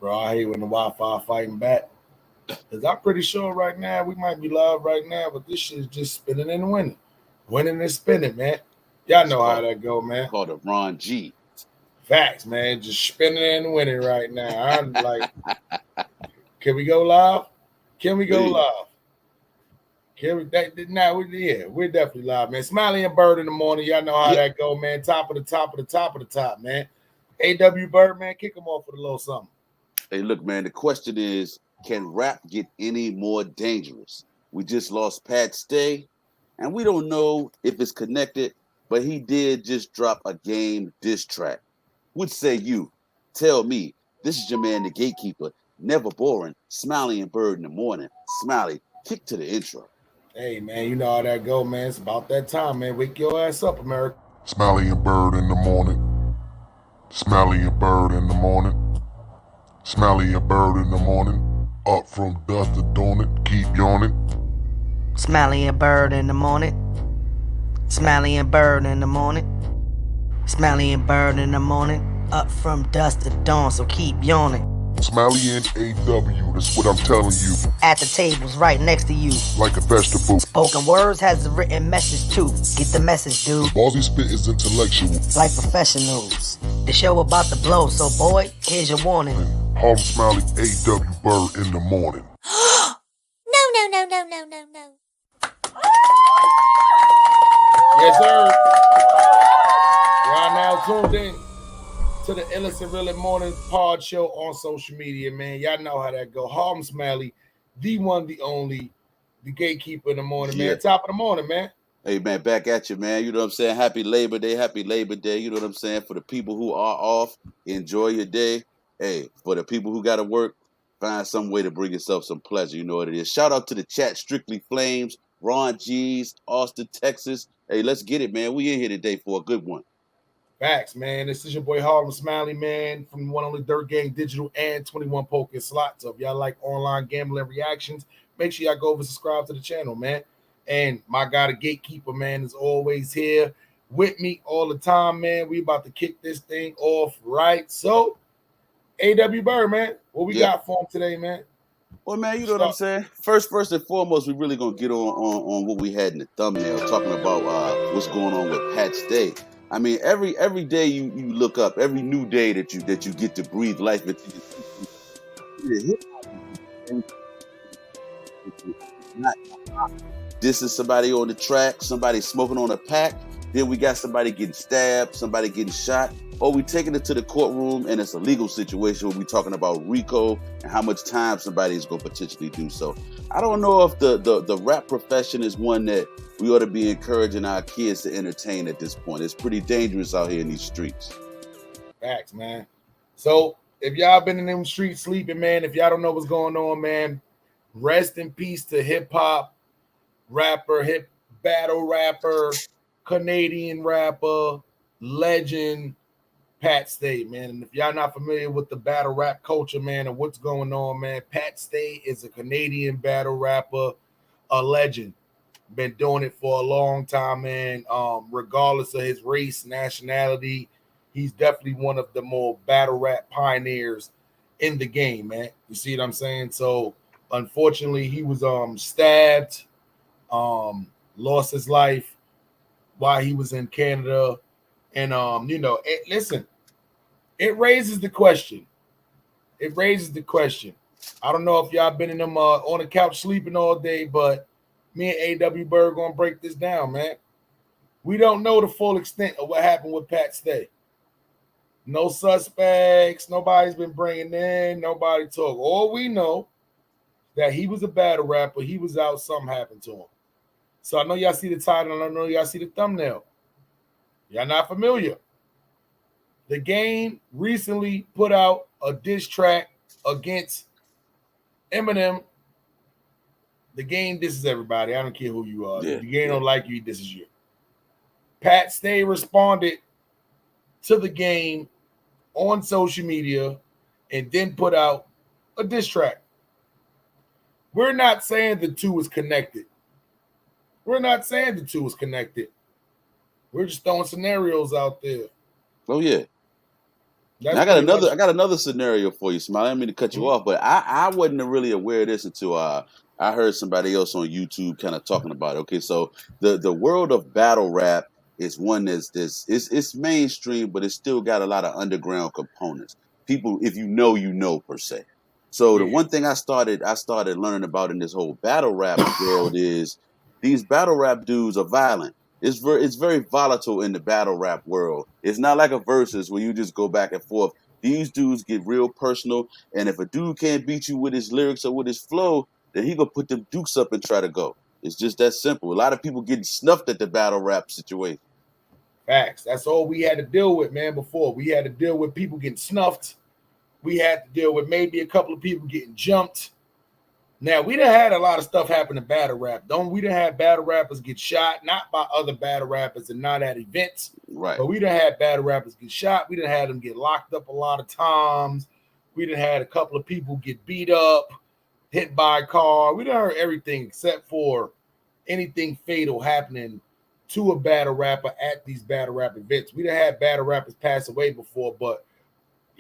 Bro, I hate when the Wi-Fi fighting back. Cause I'm pretty sure right now we might be live right now, but this shit is just spinning and winning. Winning and spinning, man. Y'all It's know how called that go, man. called a Ron G. Facts, man. Just spinning and winning right now. I'm like, can we go live? Can we go Please. live? Can we? Yeah, we're definitely live, man. Smiley and Byrd in the morning. Y'all know how Yep. that go, man. Top of the top of the top of the top, man. AW Byrd, man, kick him off with a little something. Hey, look, man. The question is, can rap get any more dangerous? We just lost Pat Stay, and we don't know if it's connected, but he did just drop a game diss track. What say you? Tell me. This is your man, the gatekeeper. Never boring. Smiley and Bird in the morning. Smiley, kick to the intro. Hey, man, you know how that go, man. It's about that time, man. Wake your ass up, America. Smiley and Bird in the morning. Smiley and Bird in the morning. Smiley and Bird in the morning. Up from dusk to dawn it, keep yawning. Smiley and Byrd in the morning. Smiley and Byrd in the morning. Smiley and Byrd in the morning. Up from dusk to dawn, so keep yawning. Smiley and AW, that's what I'm telling you. At the tables right next to you. Like a vegetable. Spoken words has a written message too. Get the message, dude. Balls he spit is intellectual. Like professionals. The show about to blow, so boy, here's your warning. Harlem Smiley, AW Bird in the morning. No. Yes, sir. Y'all now tuned in to the Illest and Real Morning Pod Show on social media, man. Y'all know how that go. Harlem Smiley, the one, the only, the gatekeeper in the morning, Yeah. man. Top of the morning, man. Hey, man, back at you, man. You know what I'm saying? Happy Labor Day. Happy Labor Day. You know what I'm saying? For the people who are off, enjoy your day. Hey, for the people who got to work, find some way to bring yourself some pleasure. You know what it is. Shout out to the chat, Strictly Flames, Ron G's, Austin, Texas. Hey, let's get it, man. We in here today for a good one. Facts, man. This is your boy Harlem Smiley, man, from the one only Dirt Gang Digital and 21 Poker Slots. So if y'all like online gambling reactions, make sure y'all go over and subscribe to the channel, man. And my guy, the gatekeeper, man, is always here with me all the time, man. We about to kick this thing off right. So, AW Bird, man, what we got for him today, man? Well, man, you know what I'm saying? First and foremost, we really gonna get on what we had in the thumbnail, talking about what's going on with Pat Stay. I mean, every day you look up, every new day that you get to breathe life into this is somebody on the track, somebody smoking on a pack. Then we got somebody getting stabbed, somebody getting shot. Or we taking it to the courtroom and it's a legal situation where we talking about RICO and how much time somebody is going to potentially do. So I don't know if the rap profession is one that we ought to be encouraging our kids to entertain at this point. It's pretty dangerous out here in these streets. Facts, man. So if y'all been in them streets sleeping, man, if y'all don't know what's going on, man, rest in peace to hip-hop rapper, hip battle rapper, Canadian rapper, legend, Pat Stay, man. And if y'all not familiar with the battle rap culture, man, and what's going on, man, Pat Stay is a Canadian battle rapper, a legend. Been doing it for a long time, man. Regardless of his race, nationality, he's definitely one of the more battle rap pioneers in the game, man. You see what I'm saying? So, unfortunately, he was stabbed, lost his life while he was in Canada. And listen, it raises the question. I don't know if y'all been in them on the couch sleeping all day, but me and AW Bird gonna break this down, man. We don't know the full extent of what happened with Pat Stay. No suspects, nobody's been bringing in, nobody talk. All we know that he was a battle rapper, he was out, something happened to him. So I know y'all see the title, and I know y'all see the thumbnail. Y'all not familiar. The game recently put out a diss track against Eminem. The game disses everybody. I don't care who you are. If the game don't like you, this is you. Pat Stay responded to the game on social media and then put out a diss track. We're not saying the two is connected. We're just throwing scenarios out there. Oh, yeah. That's Now pretty much. I got another scenario for you, Smiley. I didn't mean to cut you off, but I wasn't really aware of this until I heard somebody else on YouTube kind of talking about it. Okay, so the world of battle rap is one that's this it's mainstream, but it's still got a lot of underground components. People, if you know per se. So the Yeah. one thing I started learning about in this whole battle rap world is these battle rap dudes are violent. It's very volatile in the battle rap world. It's not like a versus where you just go back and forth. These dudes get real personal, and if a dude can't beat you with his lyrics or with his flow, then he gonna put them dukes up and try to go. It's just that simple. A lot of people getting snuffed at the battle rap situation. Facts. That's all we had to deal with, man. Before we had to deal with people getting snuffed. We had to deal with maybe a couple of people getting jumped. Now we done had a lot of stuff happen in battle rap. Don't we done had battle rappers get shot, not by other battle rappers and not at events, Right. but we done had battle rappers get shot. We done had them get locked up a lot of times. We done had a couple of people get beat up, hit by a car. We done heard everything except for anything fatal happening to a battle rapper at these battle rap events. We done had battle rappers pass away before, but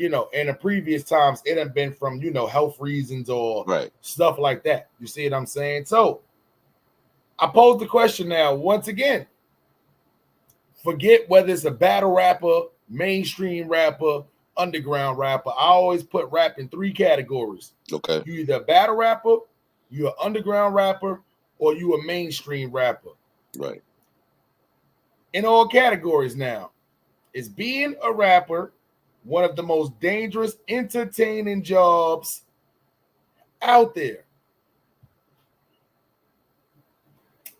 in the previous times, it had been from, health reasons or Right. stuff like that. You see what I'm saying? So I pose the question now, once again, forget whether it's a battle rapper, mainstream rapper, underground rapper. I always put rap in 3 categories. Okay. You either a battle rapper, you an underground rapper, or you a mainstream rapper. Right. In all categories now, is being a rapper one of the most dangerous, entertaining jobs out there?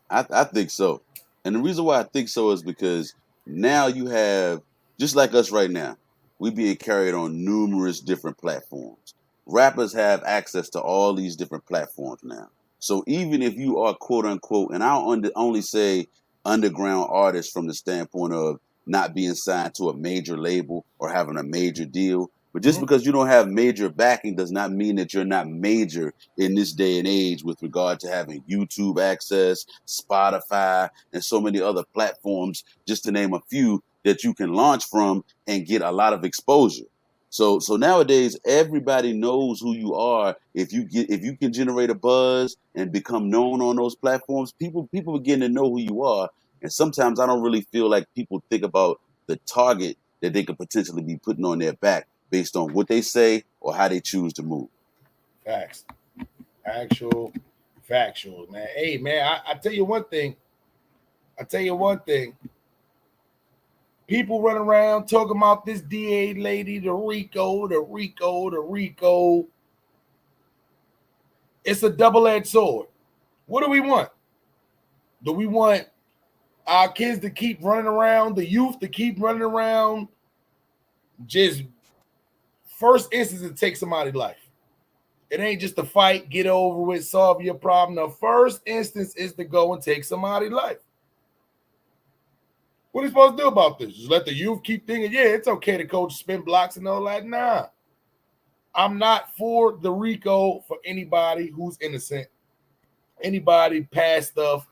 I think so. And the reason why I think so is because now you have, just like us right now, we being carried on numerous different platforms. Rappers have access to all these different platforms now. So even if you are quote unquote, and I'll only say underground artists from the standpoint of not being signed to a major label or having a major deal, but just because you don't have major backing does not mean that you're not major in this day and age with regard to having YouTube access, Spotify, and so many other platforms, just to name a few that you can launch from and get a lot of exposure. So nowadays everybody knows who you are. If you can generate a buzz and become known on those platforms, people begin to know who you are. And sometimes I don't really feel like people think about the target that they could potentially be putting on their back based on what they say or how they choose to move. Facts. Factual, man. Hey, man, I tell you one thing. People run around talking about this DA lady, the Rico. It's a double-edged sword. What do we want? Do we want our kids to keep running around, the youth to keep running around? Just first instance to take somebody's life. It ain't just a fight, get over with, solve your problem. The first instance is to go and take somebody's life. What are you supposed to do about this? Just let the youth keep thinking, yeah, it's okay to coach spin blocks and all that. Nah. I'm not for the RICO for anybody who's innocent, anybody past stuff.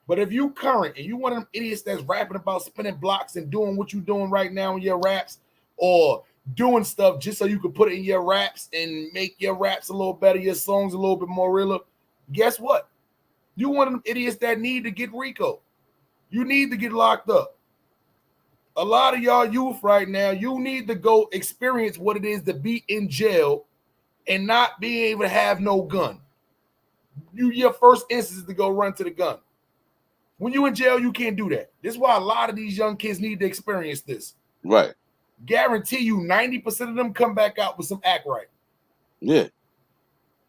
But if you current and you one of them idiots that's rapping about spinning blocks and doing what you're doing right now in your raps, or doing stuff just so you can put it in your raps and make your raps a little better, your songs a little bit more realer, guess what? You one of them idiots that need to get RICO. You need to get locked up. A lot of y'all youth right now, you need to go experience what it is to be in jail and not be able to have no gun. Your first instance is to go run to the gun. When you in jail, you can't do that. This is why a lot of these young kids need to experience this. Right. Guarantee you 90% of them come back out with some act right. Yeah.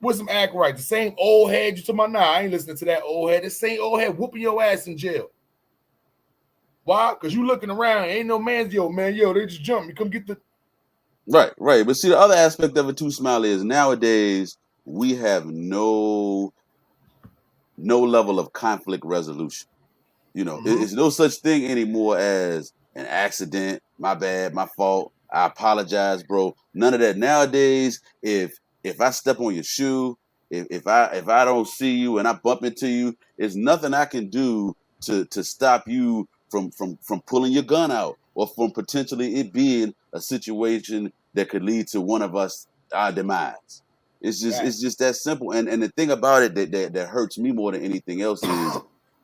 With some act right. The same old head you talking about, nah, I ain't listening to that old head. The same old head whooping your ass in jail. Why? Because you looking around, ain't no man's, they just jumped. You come get the... Right. But see, the other aspect of it too, Smiley, is nowadays we have no level of conflict resolution. It's no such thing anymore as an accident, my bad, my fault, I apologize, bro. None of that. Nowadays, if I step on your shoe, if I don't see you and I bump into you, there's nothing I can do to stop you from pulling your gun out or from potentially it being a situation that could lead to one of us our demise. It's just that simple. And the thing about it that hurts me more than anything else is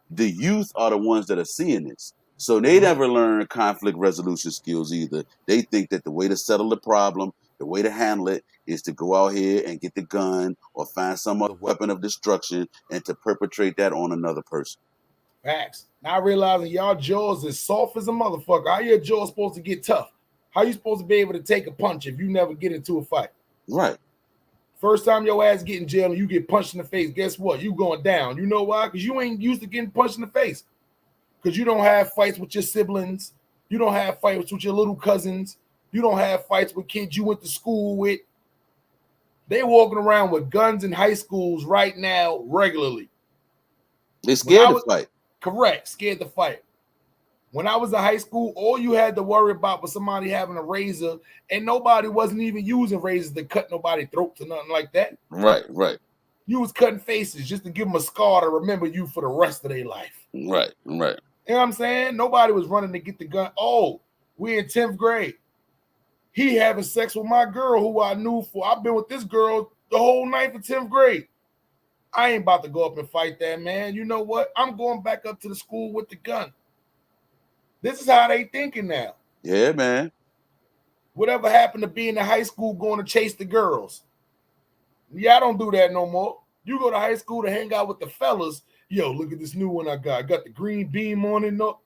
the youth are the ones that are seeing this. So they never learn conflict resolution skills either. They think that the way to settle the problem, the way to handle it, is to go out here and get the gun or find some other weapon of destruction and to perpetrate that on another person. Facts. Now realizing y'all jaws is soft as a motherfucker. How your jaws supposed to get tough? How you supposed to be able to take a punch if you never get into a fight? Right. First time your ass get in jail and you get punched in the face, guess what? You going down. You know why? Because you ain't used to getting punched in the face. Because you don't have fights with your siblings. You don't have fights with your little cousins. You don't have fights with kids you went to school with. They walking around with guns in high schools right now regularly. They're scared to fight. Correct. Scared to fight. When I was in high school, all you had to worry about was somebody having a razor, and nobody wasn't even using razors to cut nobody's throats or nothing like that. Right, right. You was cutting faces just to give them a scar to remember you for the rest of their life. Right, right. You know what I'm saying? Nobody was running to get the gun. Oh, we in 10th grade. He having sex with my girl who I knew for. I've been with this girl the whole night for 10th grade. I ain't about to go up and fight that, man. You know what? I'm going back up to the school with the gun. This is how they thinking now. Yeah, man. Whatever happened to being in high school going to chase the girls? Yeah, I don't do that no more. You go to high school to hang out with the fellas. Yo, look at this new one I got. I got the green beam on it. No.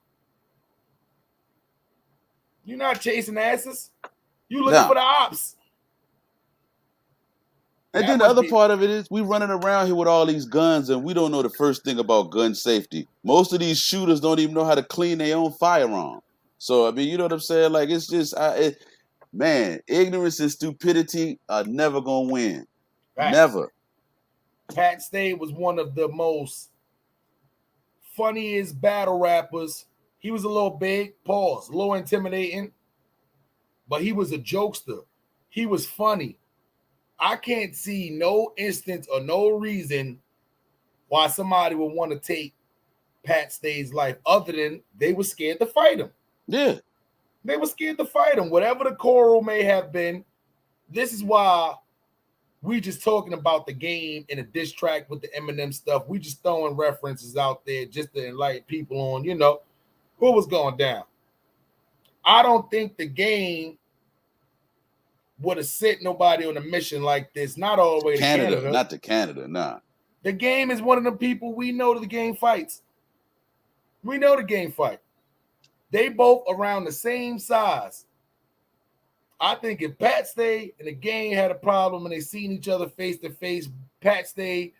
You're not chasing asses. You looking for the ops. And then the other part of it is we running around here with all these guns and we don't know the first thing about gun safety. Most of these shooters don't even know how to clean their own firearm. So, I mean, you know what I'm saying? Like, it's just, man, ignorance and stupidity are never going to win. Right. Never. Pat Stay was one of the most funniest battle rappers. He was a little big, pause, a little intimidating, but he was a jokester. He was funny. I can't see no instance or no reason why somebody would want to take Pat Stay's life other than they were scared to fight him. Yeah. They were scared to fight him. Whatever the quarrel may have been, this is why we just talking about the game in a diss track with the Eminem stuff. We just throwing references out there just to enlighten people on, you know, what was going down. I don't think the game would have sent nobody on a mission like this, not all the way to Canada. Not to Canada, nah. The game is one of the people we know the game fights. We know the game fight. They both around the same size. I think if Pat Stay and the game had a problem and they seen each other face to face, Pat Stay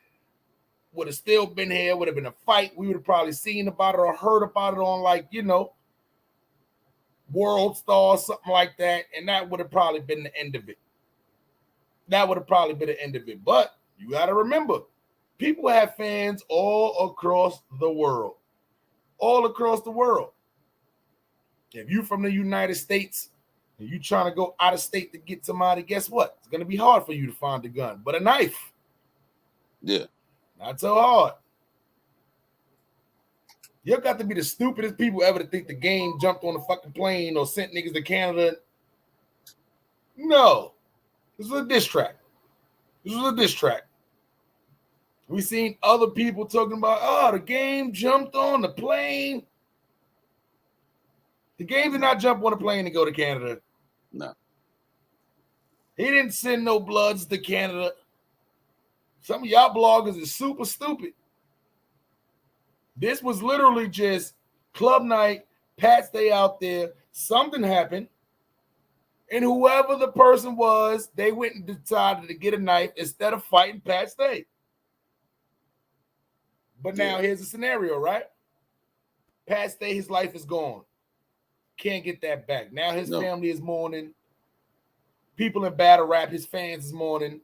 would have still been here, would have been a fight. We would have probably seen about it or heard about it on, like, you know, World Star, something like that, and that would have probably been the end of it. That would have probably been the end of it. But you got to remember, people have fans all across the world. All across the world. If you from the United States and you trying to go out of state to get somebody, guess what? It's going to be hard for you to find a gun. But a knife. Yeah. Not so hard. You got to be the stupidest people ever to think the game jumped on a fucking plane or sent niggas to Canada. No. This was a diss track. This was a diss track. We seen other people talking about, oh, the game jumped on the plane. The game did not jump on a plane to go to Canada. No. He didn't send no bloods to Canada. Some of y'all bloggers is super stupid. This was literally just club night, Pat Stay out there, something happened, and whoever the person was, they went and decided to get a knife instead of fighting Pat Stay. But now here's the scenario, right? Pat Stay, his life is gone. Can't get that back. Now his family is mourning. People in battle rap, his fans is mourning.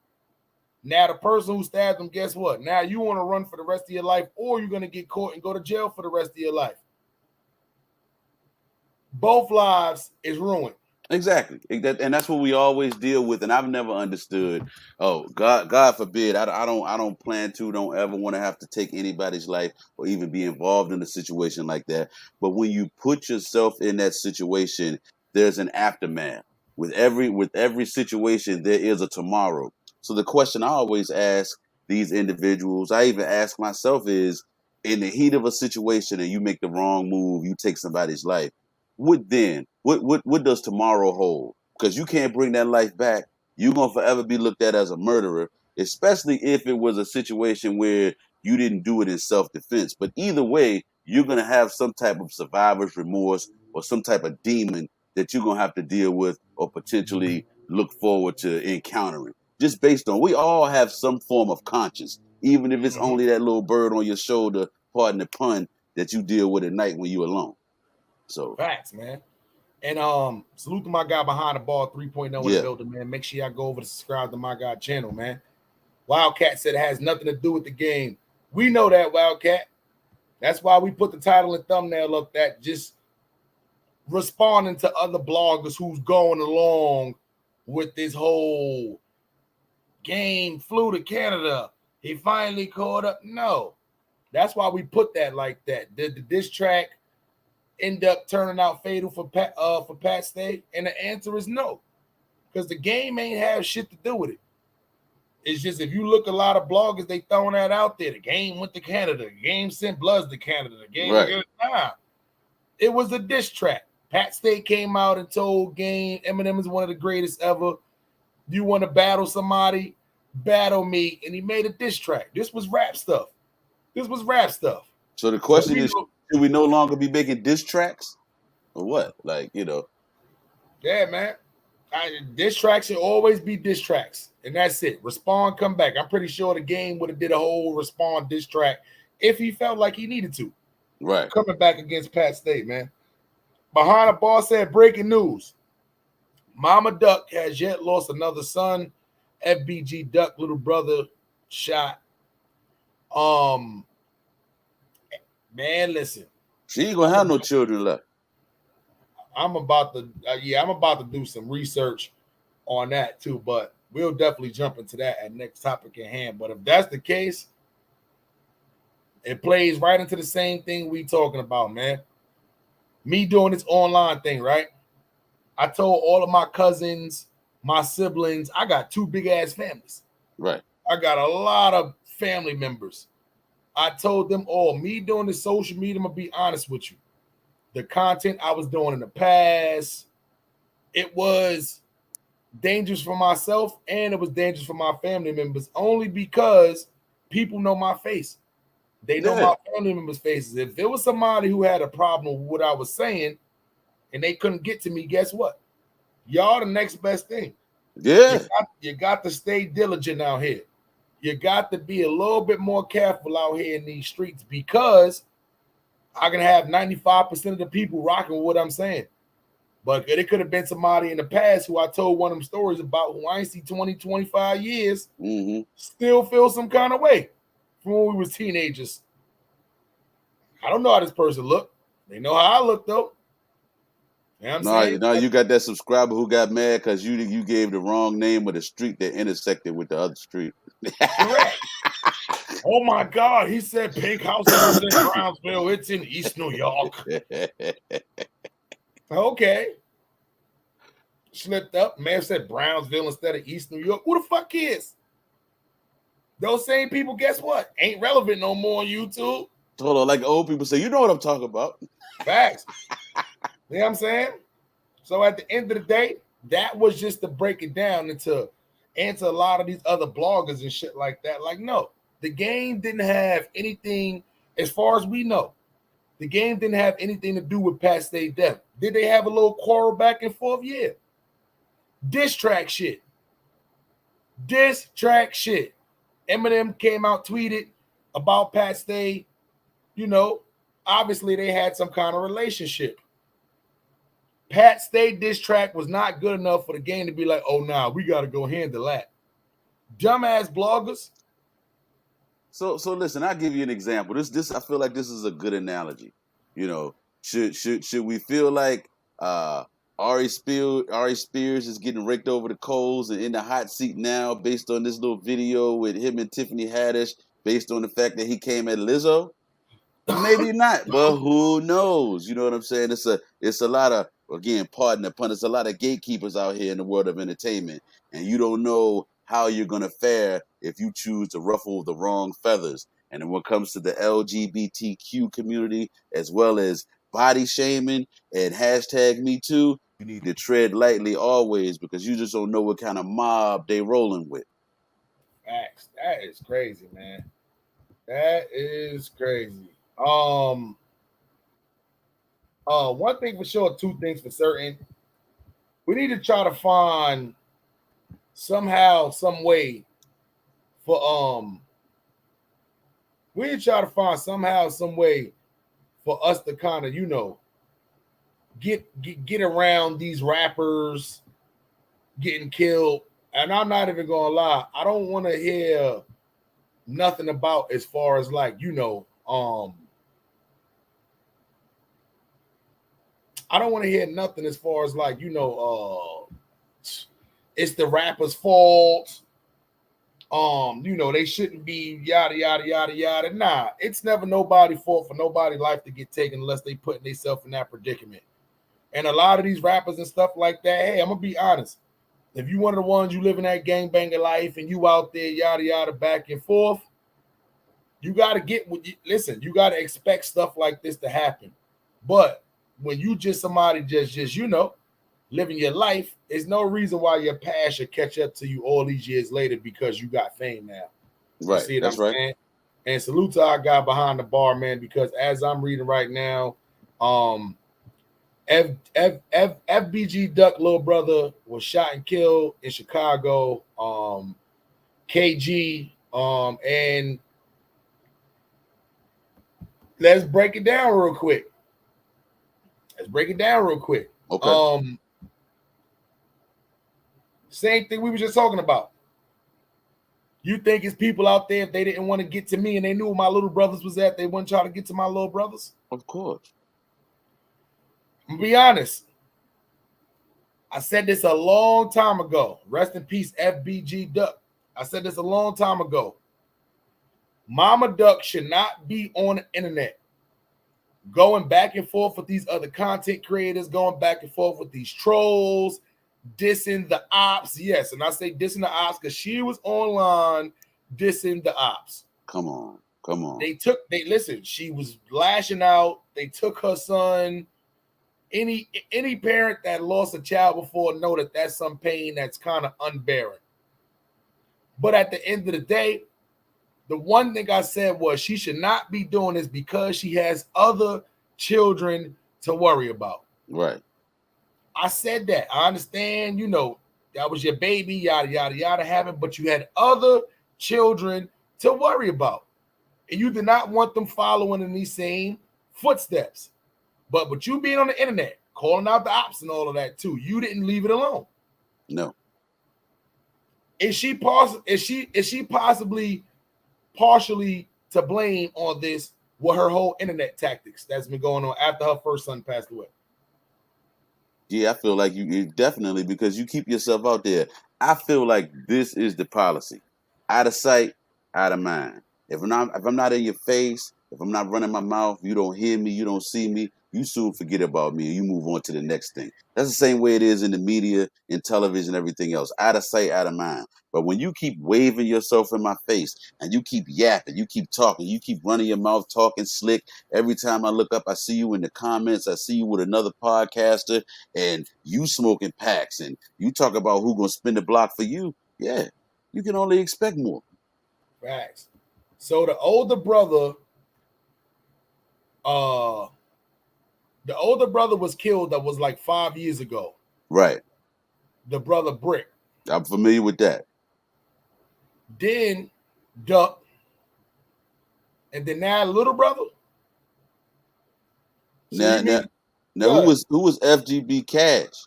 Now the person who stabbed him, guess what? Now you want to run for the rest of your life, or you're going to get caught and go to jail for the rest of your life. Both lives is ruined. Exactly, and that's what we always deal with. And I've never understood. Oh, God forbid, I don't plan to, don't ever want to have to take anybody's life or even be involved in a situation like that. But when you put yourself in that situation, there's an aftermath. With every situation, there is a tomorrow. So the question I always ask these individuals, I even ask myself, is in the heat of a situation and you make the wrong move, you take somebody's life. What then? What does tomorrow hold? Because you can't bring that life back. You're gonna forever be looked at as a murderer, especially if it was a situation where you didn't do it in self-defense. But either way, you're gonna have some type of survivor's remorse or some type of demon that you're gonna have to deal with or potentially look forward to encountering. Just based on, we all have some form of conscience, even if it's only that little bird on your shoulder, pardon the pun, that you deal with at night when you're alone. So Facts, man. And salute to my guy behind the ball 3.0 in the yeah, building, man. Make sure y'all go over to subscribe to my guy channel, man. Wildcat said it has nothing to do with the game. We know that, Wildcat. That's why we put the title and thumbnail up, that just responding to other bloggers who's going along with this whole game flew to Canada. He finally caught up. No, that's why we put that like that. Did the diss track end up turning out fatal for Pat Stay? And the answer is no, because the game ain't have shit to do with it. It's just, if you look, a lot of bloggers, they throwing that out there. The game went to Canada. The game sent Bloods to Canada. The game, right. nah, it was a diss track. Pat Stay came out and told Game, Eminem is one of the greatest ever. You want to battle somebody? Battle me. And he made a diss track. This was rap stuff. So the So question we is, know, should we no longer be making diss tracks or what? Like, yeah, man. Diss tracks should always be diss tracks. And that's it. Respond, come back. I'm pretty sure the game would have did a whole Respond diss track if he felt like he needed to. right. Coming back against Pat Stay, man. Behind the ball said, breaking news. Mama Duck has yet lost another son. FBG Duck, little brother, shot. Man, listen. She ain't gonna have no children left. I'm about to do some research on that too, but we'll definitely jump into that at next topic at hand. But if that's the case, it plays right into the same thing we talking about, man. Me doing this online thing, right? I told all of my cousins, my siblings, I got two big ass families. Right. I got a lot of family members. I told them all, me doing this social media, I'm gonna be honest with you. The content I was doing in the past, it was dangerous for myself and it was dangerous for my family members, only because people know my face. They know Yeah. my family members' faces. If there was somebody who had a problem with what I was saying and they couldn't get to me, guess what? Y'all the next best thing. Yeah. You got to stay diligent out here. You got to be a little bit more careful out here in these streets, because I can have 95% of the people rocking with what I'm saying. But it could have been somebody in the past who I told one of them stories about, who I ain't see 20, 25 years, still feel some kind of way from when we was teenagers. I don't know how this person looked. They know how I look, though. You know what I'm saying? No, you got that subscriber who got mad because you gave the wrong name of the street that intersected with the other street. Correct. Oh my God, he said Pink House is in Brownsville. It's in East New York. Okay. Slipped up. Man said Brownsville instead of East New York. Who the fuck is? Those same people, guess what? Ain't relevant no more on YouTube. Hold on, like old people say, you know what I'm talking about. Facts. You know what I'm saying? So at the end of the day, that was just to break it down and to answer a lot of these other bloggers and shit like that. Like, no, the game didn't have anything, as far as we know, the game didn't have anything to do with Pat Stay death. Did they have a little quarrel back and forth? Yeah. Diss track shit. Eminem came out, tweeted about Pat Stay. You know, obviously they had some kind of relationship. Pat Stay diss track was not good enough for the game to be like, oh, nah, we got to go handle that. Dumbass bloggers. So listen, I'll give you an example. This I feel like this is a good analogy. Should we feel like Ari Spears is getting raked over the coals and in the hot seat now based on this little video with him and Tiffany Haddish, based on the fact that he came at Lizzo. Maybe not, but who knows? You know what I'm saying? It's a lot of, again, pardon the pun, it's a lot of gatekeepers out here in the world of entertainment, and you don't know how you're gonna fare if you choose to ruffle the wrong feathers. And then when it comes to the LGBTQ community, as well as body shaming and hashtag Me Too, you need to tread lightly always, because you just don't know what kind of mob they rolling with. Facts. That is crazy, man. That is crazy. One thing for sure, two things for certain. We need to try to find somehow, some way for we need to try to find somehow, some way for us to kind of, get around these rappers getting killed. And I'm not even gonna lie, I don't want to hear nothing about as far as like, I don't want to hear nothing as far as like, it's the rapper's fault. They shouldn't be yada yada yada yada. Nah, it's never nobody's fault for nobody's life to get taken unless they putting themselves in that predicament. And a lot of these rappers and stuff like that, hey, I'm gonna be honest. If you one of the ones you live in that gangbanger life and you out there yada yada back and forth, you gotta listen, you gotta expect stuff like this to happen. But when you just somebody just living your life, there's no reason why your past should catch up to you all these years later because you got fame now. Right. You see what That's I'm right. saying? And salute to our guy behind the bar, man, because as I'm reading right now, FBG Duck little brother was shot and killed in Chicago. KG, and let's break it down real quick. Okay. Same thing we were just talking about. You think it's people out there, if they didn't want to get to me and they knew where my little brothers was at, they wouldn't try to get to my little brothers? Of course. I'm gonna be honest. I said this a long time ago. Rest in peace, FBG Duck. I said this a long time ago. Mama Duck should not be on the internet going back and forth with these other content creators, going back and forth with these trolls, dissing the ops. Yes, and I say dissing the ops because she was online dissing the ops. Come on. Listen, she was lashing out. They took her son. Any parent that lost a child before know that that's some pain that's kind of unbearing. But at the end of the day, the one thing I said was she should not be doing this because she has other children to worry about. Right. I said that. I understand, that was your baby, yada, yada, yada, having, but you had other children to worry about. And you did not want them following in these same footsteps. But with you being on the internet, calling out the ops and all of that too, you didn't leave it alone. No. Is she possibly partially to blame on this with her whole internet tactics that's been going on after her first son passed away? Yeah, I feel like you definitely, because you keep yourself out there. I feel like this is the policy. Out of sight, out of mind. If I'm not in your face, if I'm not running my mouth, you don't hear me, you don't see me, you soon forget about me and you move on to the next thing. That's the same way it is in the media, in television, everything else. Out of sight, out of mind. But when you keep waving yourself in my face and you keep yapping, you keep talking, you keep running your mouth, talking slick. Every time I look up, I see you in the comments. I see you with another podcaster and you smoking packs and you talk about who's going to spin the block for you. Yeah, you can only expect more. Facts. So the older brother was killed. That was like 5 years ago. Right. The brother Brick. I'm familiar with that. Then Duck. And then now little brother. So now who was FGB Cash?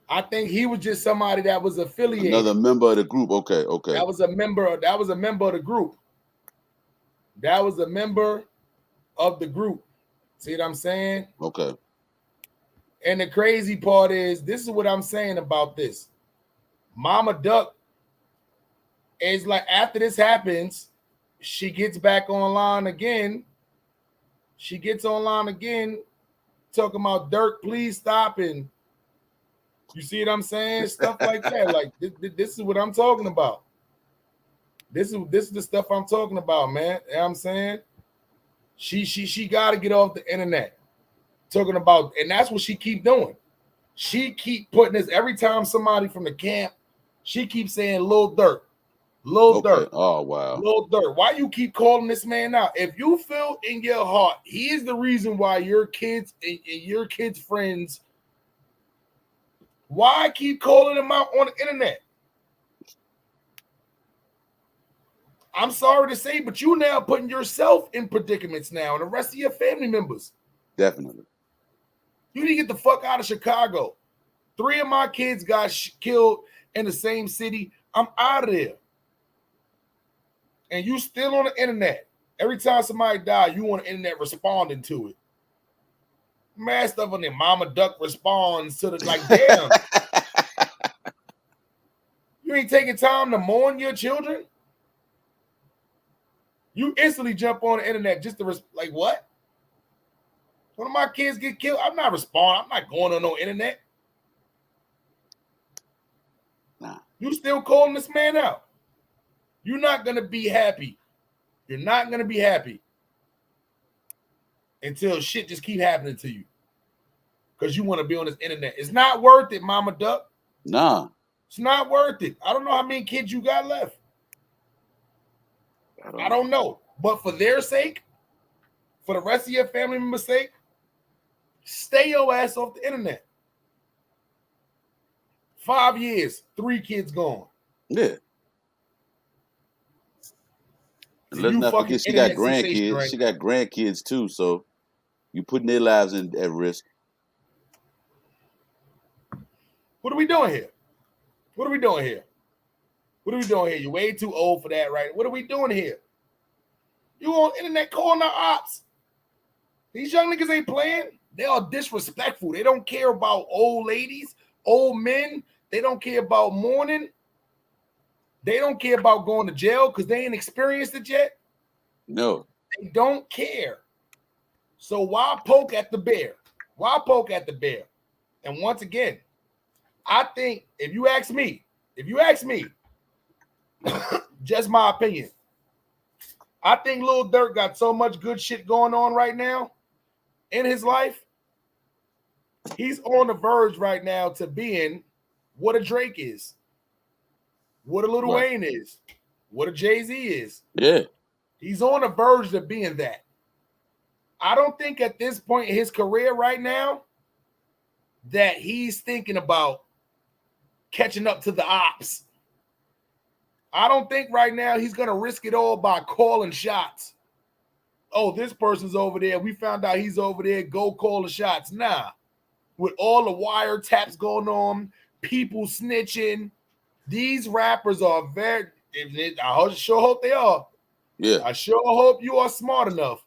I think he was just somebody that was affiliated. Another member of the group. Okay. That was a member of the group. That was a member of the group. See what I'm saying? Okay. And the crazy part is, this is what I'm saying about this. Mama Duck is like, after this happens, she gets back online again. She gets online again, talking about Dirk, please stop. And you see what I'm saying? Stuff like that. Like, this is what I'm talking about. This is the stuff I'm talking about, man. You know what I'm saying? She got to get off the internet. Talking about, and that's what she keep doing. She keep putting this every time somebody from the camp, she keeps saying Lil Durk. Lil Durk. Oh, wow. Lil Durk. Why you keep calling this man out? If you feel in your heart, he is the reason why your kids and your kids' friends, why keep calling him out on the internet? I'm sorry to say, but you now putting yourself in predicaments now and the rest of your family members. Definitely. You need to get the fuck out of Chicago. 3 of my kids got killed in the same city. I'm out of there. And you still on the internet. Every time somebody dies, you on the internet responding to it. Mad stuff on there. Mama Duck responds to the, like, damn. You ain't taking time to mourn your children? You instantly jump on the internet just to, like, what? One of my kids get killed, I'm not responding. I'm not going on no internet. Nah. You still calling this man out. You're not going to be happy. You're not going to be happy until shit just keep happening to you because you want to be on this internet. It's not worth it, Mama Duck. Nah. It's not worth it. I don't know how many kids you got left. I don't know. But for their sake, for the rest of your family members' sake, stay your ass off the internet. 5 years, 3 kids gone. Yeah. And let's not forget she got grandkids. Right? She got grandkids too, so you putting their lives at risk. What are we doing here? What are we doing here? What are we doing here? You're way too old for that, right? What are we doing here? You on internet calling our ops. These young niggas ain't playing. They are disrespectful. They don't care about old ladies, old men. They don't care about mourning. They don't care about going to jail because they ain't experienced it yet. No. They don't care. So why poke at the bear? Why poke at the bear? And once again, I think if you ask me, just my opinion, I think Lil Durk got so much good shit going on right now in his life. He's on the verge right now to being what a Drake is, what a Lil Wayne is, what a Jay-Z is. Yeah. He's on the verge of being that. I don't think at this point in his career right now that he's thinking about catching up to the ops. I don't think right now he's going to risk it all by calling shots. Oh, this person's over there. We found out he's over there. Go call the shots. Nah. With all the wiretaps going on, people snitching, these rappers are very, I sure hope they are. Yeah. I sure hope you are smart enough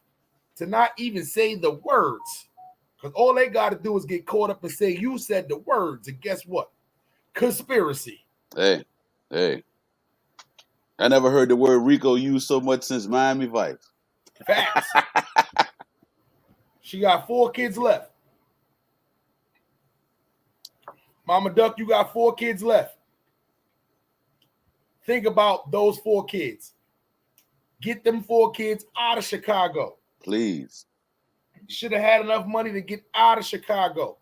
to not even say the words. Because all they got to do is get caught up and say, you said the words. And guess what? Conspiracy. Hey. I never heard the word Rico used so much since Miami Vice. Facts. She got 4 kids left. Mama Duck, you got 4 kids left. Think about those 4 kids. Get them 4 kids out of Chicago. Please. You should have had enough money to get out of Chicago.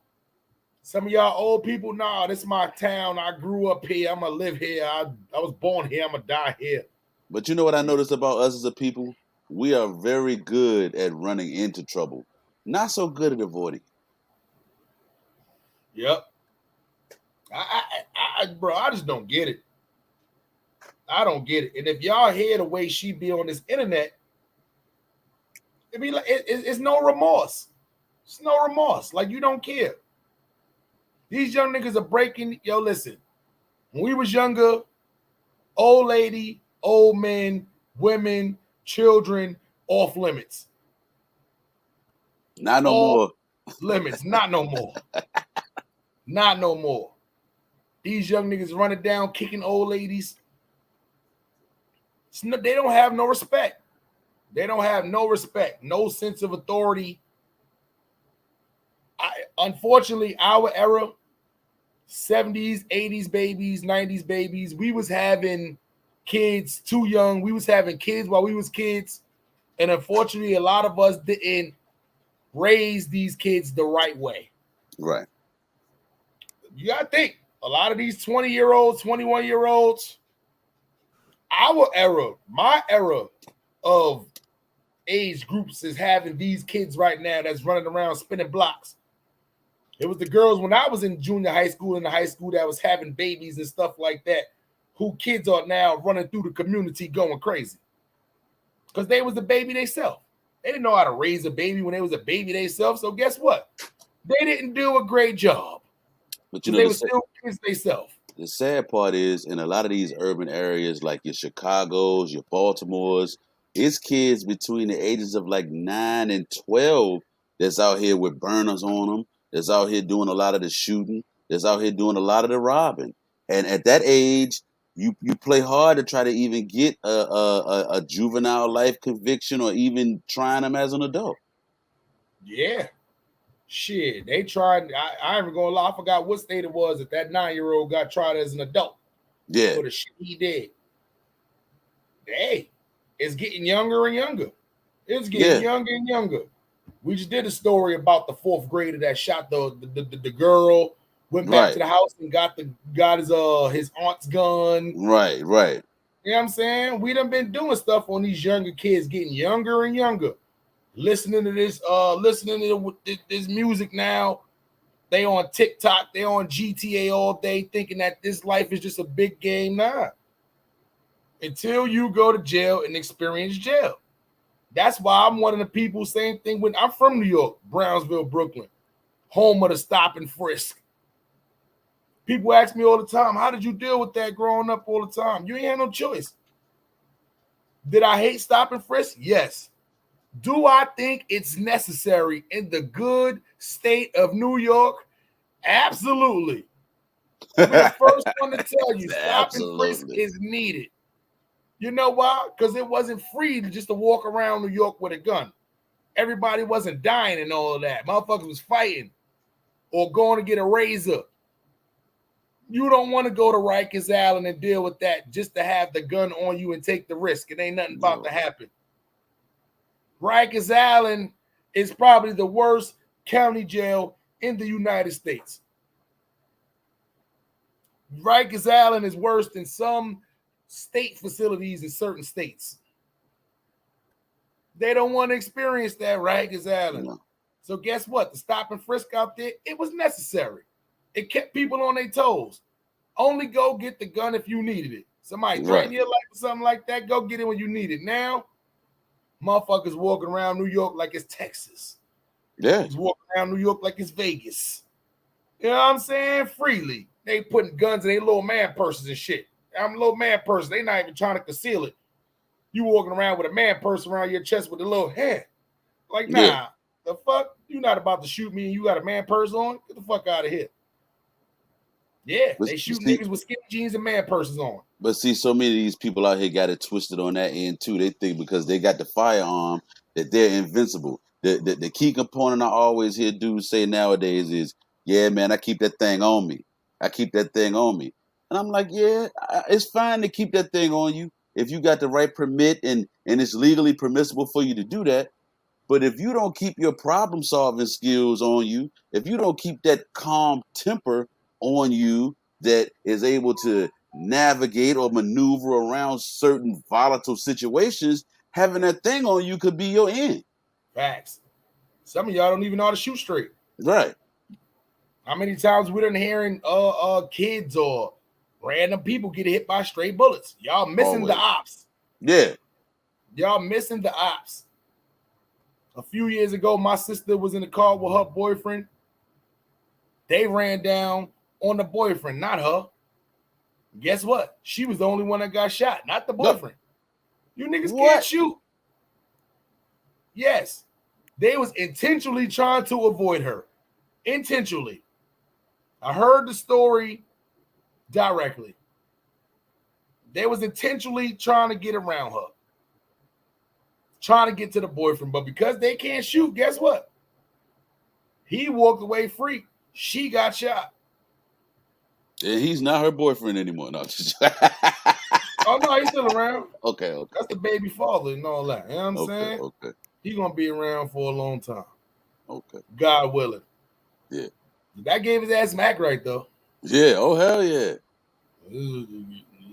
Some of y'all old people, nah, this is my town. I grew up here. I'm going to live here. I was born here. I'm going to die here. But you know what I noticed about us as a people? We are very good at running into trouble. Not so good at avoiding. Yep. Bro, I just don't get it. I don't get it. And if y'all hear the way she be on this internet, it be like it's no remorse. It's no remorse. Like, you don't care. These young niggas are breaking. Yo, listen. When we was younger, old lady, old men, women, children, off limits. Not no more. Limits, not no more. Not no more. These young niggas running down, kicking old ladies. They don't have no respect. They don't have no respect, no sense of authority. Unfortunately, our era, 70s, 80s babies, 90s babies, we was having kids too young. We was having kids while we was kids. And unfortunately, a lot of us didn't raise these kids the right way. Right. You got to think, a lot of these 20-year-olds, 21-year-olds, our era, my era of age groups is having these kids right now that's running around spinning blocks. It was the girls when I was in junior high school, in the high school, that was having babies and stuff like that, who kids are now running through the community going crazy. Because they was the baby themselves. They didn't know how to raise a baby when they was a baby themselves. So guess what? They didn't do a great job. But you know, they were still kids themselves. The sad part is, in a lot of these urban areas, like your Chicagos, your Baltimores, it's kids between the ages of like 9 and 12 that's out here with burners on them, that's out here doing a lot of the shooting, that's out here doing a lot of the robbing. And at that age, you play hard to try to even get a juvenile life conviction or even trying them as an adult. Yeah. Shit, they tried. I ain't gonna lie. I forgot what state it was that 9-year-old got tried as an adult. Yeah. For the shit he did. Hey, it's getting younger and younger. It's getting younger and younger. We just did a story about the 4th grader that shot the girl, went back to the house and got his aunt's gun. Right. You know what I'm saying? We done been doing stuff on these younger kids, getting younger and younger. Listening to this music now. They on TikTok, they on GTA all day, thinking that this life is just a big game. Nah. Until you go to jail and experience jail. That's why I'm one of the people, same thing when I'm from New York, Brownsville, Brooklyn, home of the stop and frisk. People ask me all the time, how did you deal with that growing up all the time? You ain't had no choice. Did I hate stop and frisk? Yes. Do I think it's necessary in the good state of New York? Absolutely. I'm the first one to tell you, stop and frisk is needed. You know why? Because it wasn't free to walk around New York with a gun. Everybody wasn't dying and all of that. Motherfuckers was fighting or going to get a razor. You don't want to go to Rikers Island and deal with that just to have the gun on you and take the risk. It ain't nothing about to happen. Rikers Island is probably the worst county jail in the United States. Rikers Island is worse than some state facilities in certain states. They don't want to experience that Rikers Island. No. So guess what? The stop and frisk out there, it was necessary. It kept people on their toes. Only go get the gun if you needed it. Somebody threaten your life or something like that, go get it when you need it. Now, motherfuckers walking around New York like it's Texas. Yeah. He's walking around New York like it's Vegas. You know what I'm saying? Freely. They putting guns in their little man purses and shit. I'm a little man purse. They not even trying to conceal it. You walking around with a man purse around your chest with a little hand. Like, nah, the fuck? You not about to shoot me and you got a man purse on? Get the fuck out of here. Yeah, they shoot niggas with skinny jeans and man purses on. But see, so many of these people out here got it twisted on that end too. They think because they got the firearm that they're invincible. The key component I always hear dudes say nowadays is, yeah, man, I keep that thing on me. I keep that thing on me. And I'm like, yeah, it's fine to keep that thing on you if you got the right permit and it's legally permissible for you to do that. But if you don't keep your problem solving skills on you, if you don't keep that calm temper on you that is able to navigate or maneuver around certain volatile situations, having that thing on you could be your end. Facts. Some of y'all don't even know how to shoot straight. Right. How many times we done hearing kids or random people get hit by stray bullets? Y'all missing the ops. Yeah. Y'all missing the ops. A few years ago, my sister was in the car with her boyfriend. They ran down on the boyfriend, not her. Guess what? She was the only one that got shot, not the boyfriend. No. You niggas can't shoot. Yes. They was intentionally trying to avoid her. Intentionally. I heard the story directly. They was intentionally trying to get around her, trying to get to the boyfriend, but because they can't shoot, guess what? He walked away free. She got shot. And he's not her boyfriend anymore. No. Oh no, he's still around. Okay. That's the baby father and all that. You know what I'm saying? Okay. He's gonna be around for a long time. Okay. God willing. Yeah. That gave his ass smack right though. Yeah. Oh hell yeah. A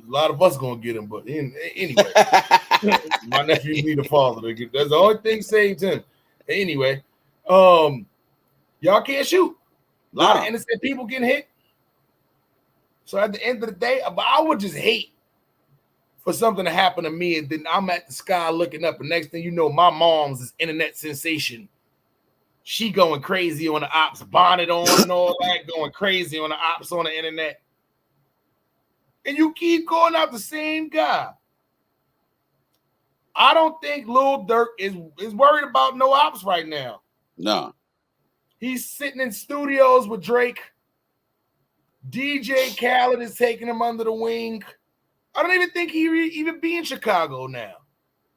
lot of us gonna get him, but anyway, my nephew need a father to get. That's the only thing saved him. Anyway, y'all can't shoot. A lot of innocent people getting hit. So at the end of the day, I would just hate for something to happen to me, and then I'm at the sky looking up, and next thing you know, my mom's this internet sensation. She going crazy on the ops, bonnet on and all that, going crazy on the ops on the internet. And you keep calling out the same guy. I don't think Lil Durk is worried about no ops right now. No. He's sitting in studios with Drake. DJ Khaled is taking him under the wing. I don't even think he even be in Chicago now.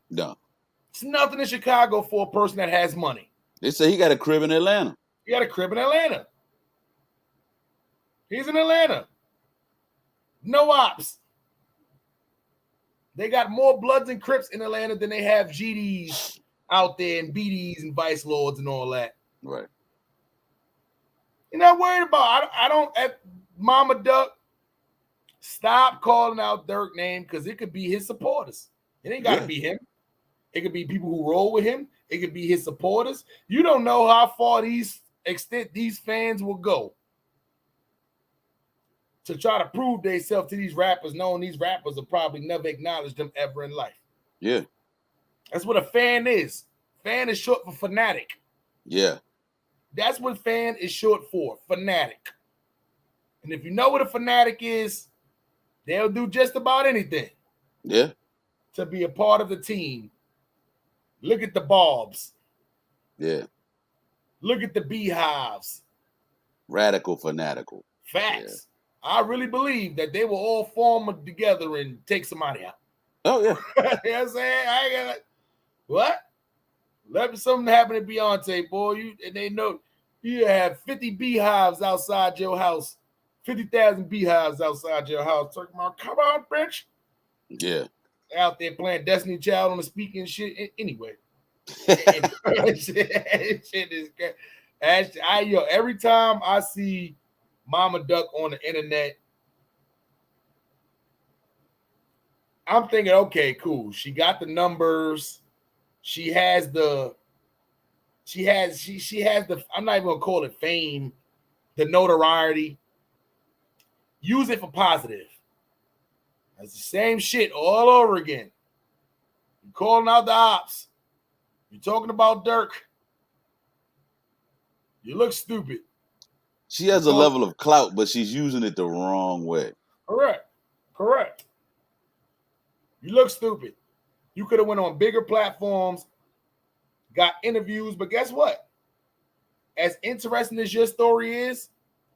No. It's nothing in Chicago for a person that has money. They say he got a crib in Atlanta. He got a crib in Atlanta. He's in Atlanta. No ops. They got more Bloods and Crips in Atlanta than they have GDs out there and BDs and Vice Lords and all that. Right. You're not worried about. I don't. Mama Duck, stop calling out Durk name because it could be his supporters. It ain't got to be him. It could be people who roll with him. It could be his supporters. You don't know how far these fans will go to try to prove themselves to these rappers, knowing these rappers will probably never acknowledge them ever in life. Yeah. That's what a fan is. Fan is short for fanatic. Yeah. That's what fan is short for, fanatic. And if you know what a fanatic is, they'll do just about anything. Yeah. To be a part of the team. Look at the Bobs. Yeah. Look at the Beehives. Radical fanatical. Facts. Yeah. I really believe that they will all form together and take somebody out. Oh, yeah. You know what I'm saying? I ain't got what? Let something happen to Beyonce, boy. And they know you have 50 beehives outside your house. 50,000 beehives outside your house. Talking about, come on, bitch. Yeah. Out there playing Destiny Child on the speaker and shit. Anyway. shit is good. Every time I see Mama Duck on the internet, I'm thinking, okay, cool. She got the numbers. She has the I'm not even gonna call it fame, the notoriety. Use it for positive. That's the same shit all over again. You're calling out the ops. You're talking about Durk. You look stupid. She has a level of clout, but she's using it the wrong way. Correct. You look stupid. You could have went on bigger platforms, got interviews, but guess what? As interesting as your story is,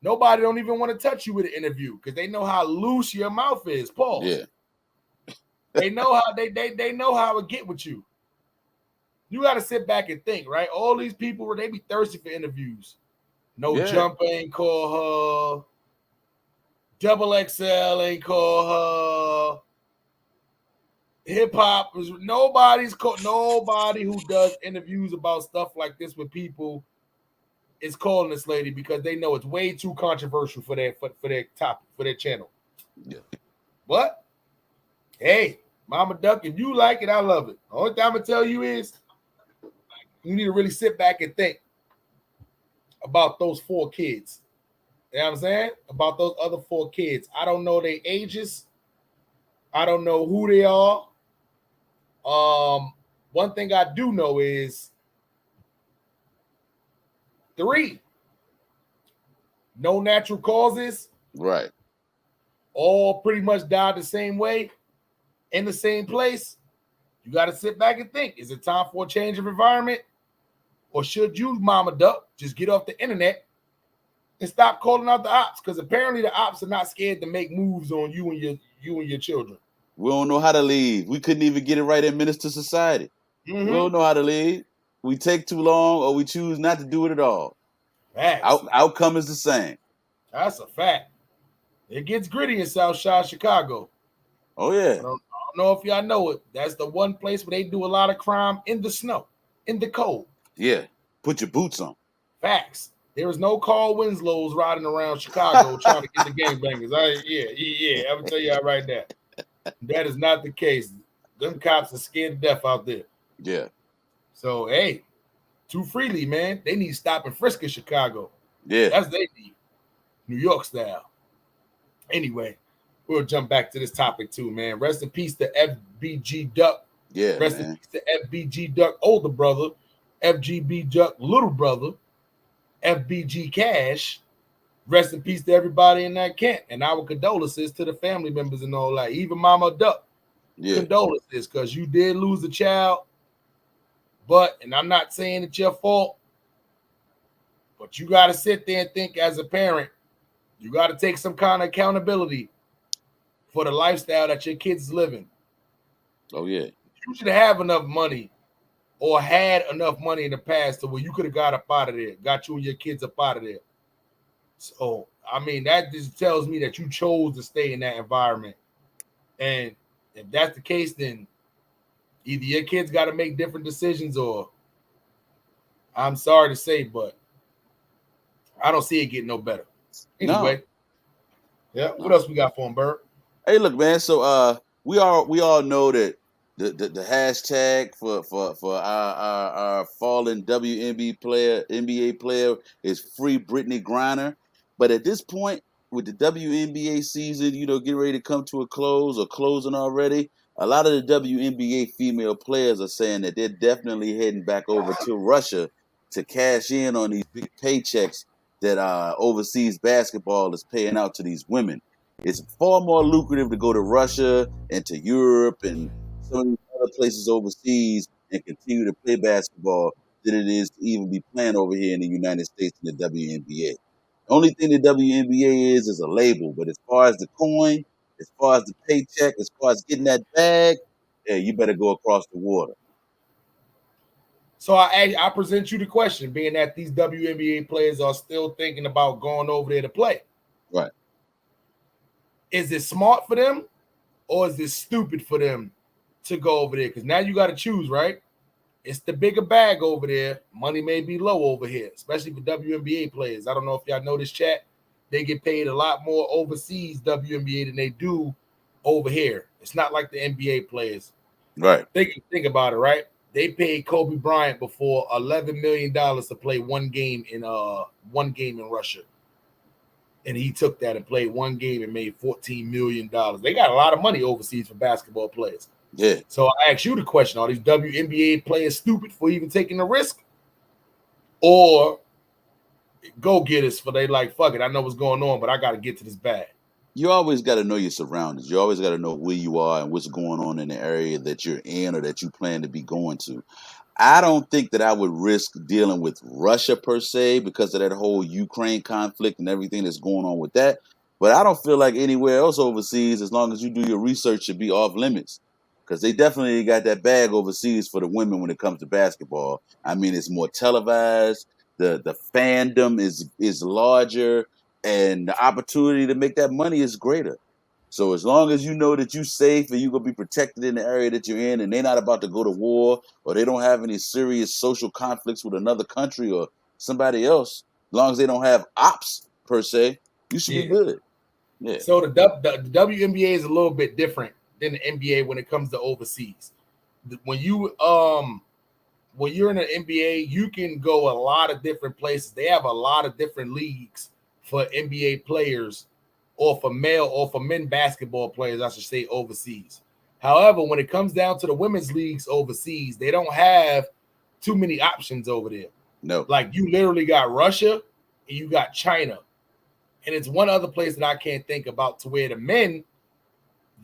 nobody don't even want to touch you with an interview because they know how loose your mouth is. Pause. Yeah. They know how they know how it get with you. You got to sit back and think, right? All these people, they be thirsty for interviews. No Jumper ain't call her. Double XL ain't call her. Hip hop is nobody who does interviews about stuff like this with people is calling this lady because they know it's way too controversial for their topic, for their channel. Yeah. What? Hey, Mama Duck, if you like it, I love it. The only thing I'm gonna tell you is you need to really sit back and think about those 4 kids. You know what I'm saying? About those other 4 kids. I don't know their ages. I don't know who they are. One thing I do know is 3. No natural causes. Right. All pretty much died the same way, in the same place. You got to sit back and think, is it time for a change of environment? Or should you, Mama Duck, just get off the internet and stop calling out the ops, because apparently the ops are not scared to make moves on you and your children. We don't know how to lead. We couldn't even get it right in Minister Society. We don't know how to lead. We take too long, or we choose not to do it at all. Facts. Outcome is the same. That's a fact. It gets gritty in South Side Chicago. Oh yeah. I don't know if y'all know it. That's the one place where they do a lot of crime in the snow, in the cold. Yeah. Put your boots on. Facts. There is no Carl Winslow's riding around Chicago trying to get the gangbangers. I'm gonna tell y'all right now. That is not the case. Them cops are scared to death out there. Yeah. So hey, too freely, man. They need to stop and frisk in Chicago. Yeah. That's what they need. New York style. Anyway, we'll jump back to this topic too, man. Rest in peace to FBG Duck. Yeah. Rest in peace to FBG Duck older brother, FGB Duck little brother, FBG Cash. Rest in peace to everybody in that camp, and our condolences to the family members and all that. Even Mama Duck, condolences, because you did lose a child. But, and I'm not saying it's your fault, but you got to sit there and think as a parent, you got to take some kind of accountability for the lifestyle that your kids living. Oh yeah. You should have enough money, or had enough money in the past to where you could have got up out of there, got you and your kids up out of there. So, I mean, that just tells me that you chose to stay in that environment. And if that's the case, then either your kids got to make different decisions, or I'm sorry to say, but I don't see it getting no better. Anyway, yeah. What else we got for him, Byrd? Hey, look, man. So we all know that the hashtag for our fallen NBA player is free Brittany Griner. But at this point, with the WNBA season, getting ready to come to a close or closing already, a lot of the WNBA female players are saying that they're definitely heading back over to Russia to cash in on these big paychecks that overseas basketball is paying out to these women. It's far more lucrative to go to Russia and to Europe and some of these other places overseas and continue to play basketball than it is to even be playing over here in the United States in the WNBA. The only thing the WNBA is a label, but as far as the coin, as far as the paycheck, as far as getting that bag, yeah, you better go across the water. So I present you the question, being that these WNBA players are still thinking about going over there to play. Right. Is it smart for them, or is it stupid for them to go over there? Because now you got to choose, right? It's the bigger bag over there. Money may be low over here, especially for WNBA players. I don't know if y'all know this, chat. They get paid a lot more overseas WNBA than they do over here. It's not like the NBA players. Right. Think about it, right? They paid Kobe Bryant before $11 million to play one game in Russia. And he took that and played one game and made $14 million. They got a lot of money overseas for basketball players. Yeah. So I ask you the question, are these WNBA players stupid for even taking the risk? Or go-getters for they like, fuck it, I know what's going on, but I got to get to this bag. You always got to know your surroundings. You always got to know where you are and what's going on in the area that you're in or that you plan to be going to. I don't think that I would risk dealing with Russia per se because of that whole Ukraine conflict and everything that's going on with that. But I don't feel like anywhere else overseas, as long as you do your research, should be off limits. Because they definitely got that bag overseas for the women when it comes to basketball. I mean, it's more televised. The fandom is larger, and the opportunity to make that money is greater. So as long as you know that you're safe and you're going to be protected in the area that you're in and they're not about to go to war or they don't have any serious social conflicts with another country or somebody else, as long as they don't have ops per se, you should be good. Yeah. So the WNBA is a little bit different than the NBA when it comes to overseas. When you're in the NBA, you can go a lot of different places. They have a lot of different leagues for NBA players, or for men basketball players, I should say, overseas. However, when it comes down to the women's leagues overseas, they don't have too many options over there. No. Like, you literally got Russia and you got China. And it's one other place that I can't think about to where the men,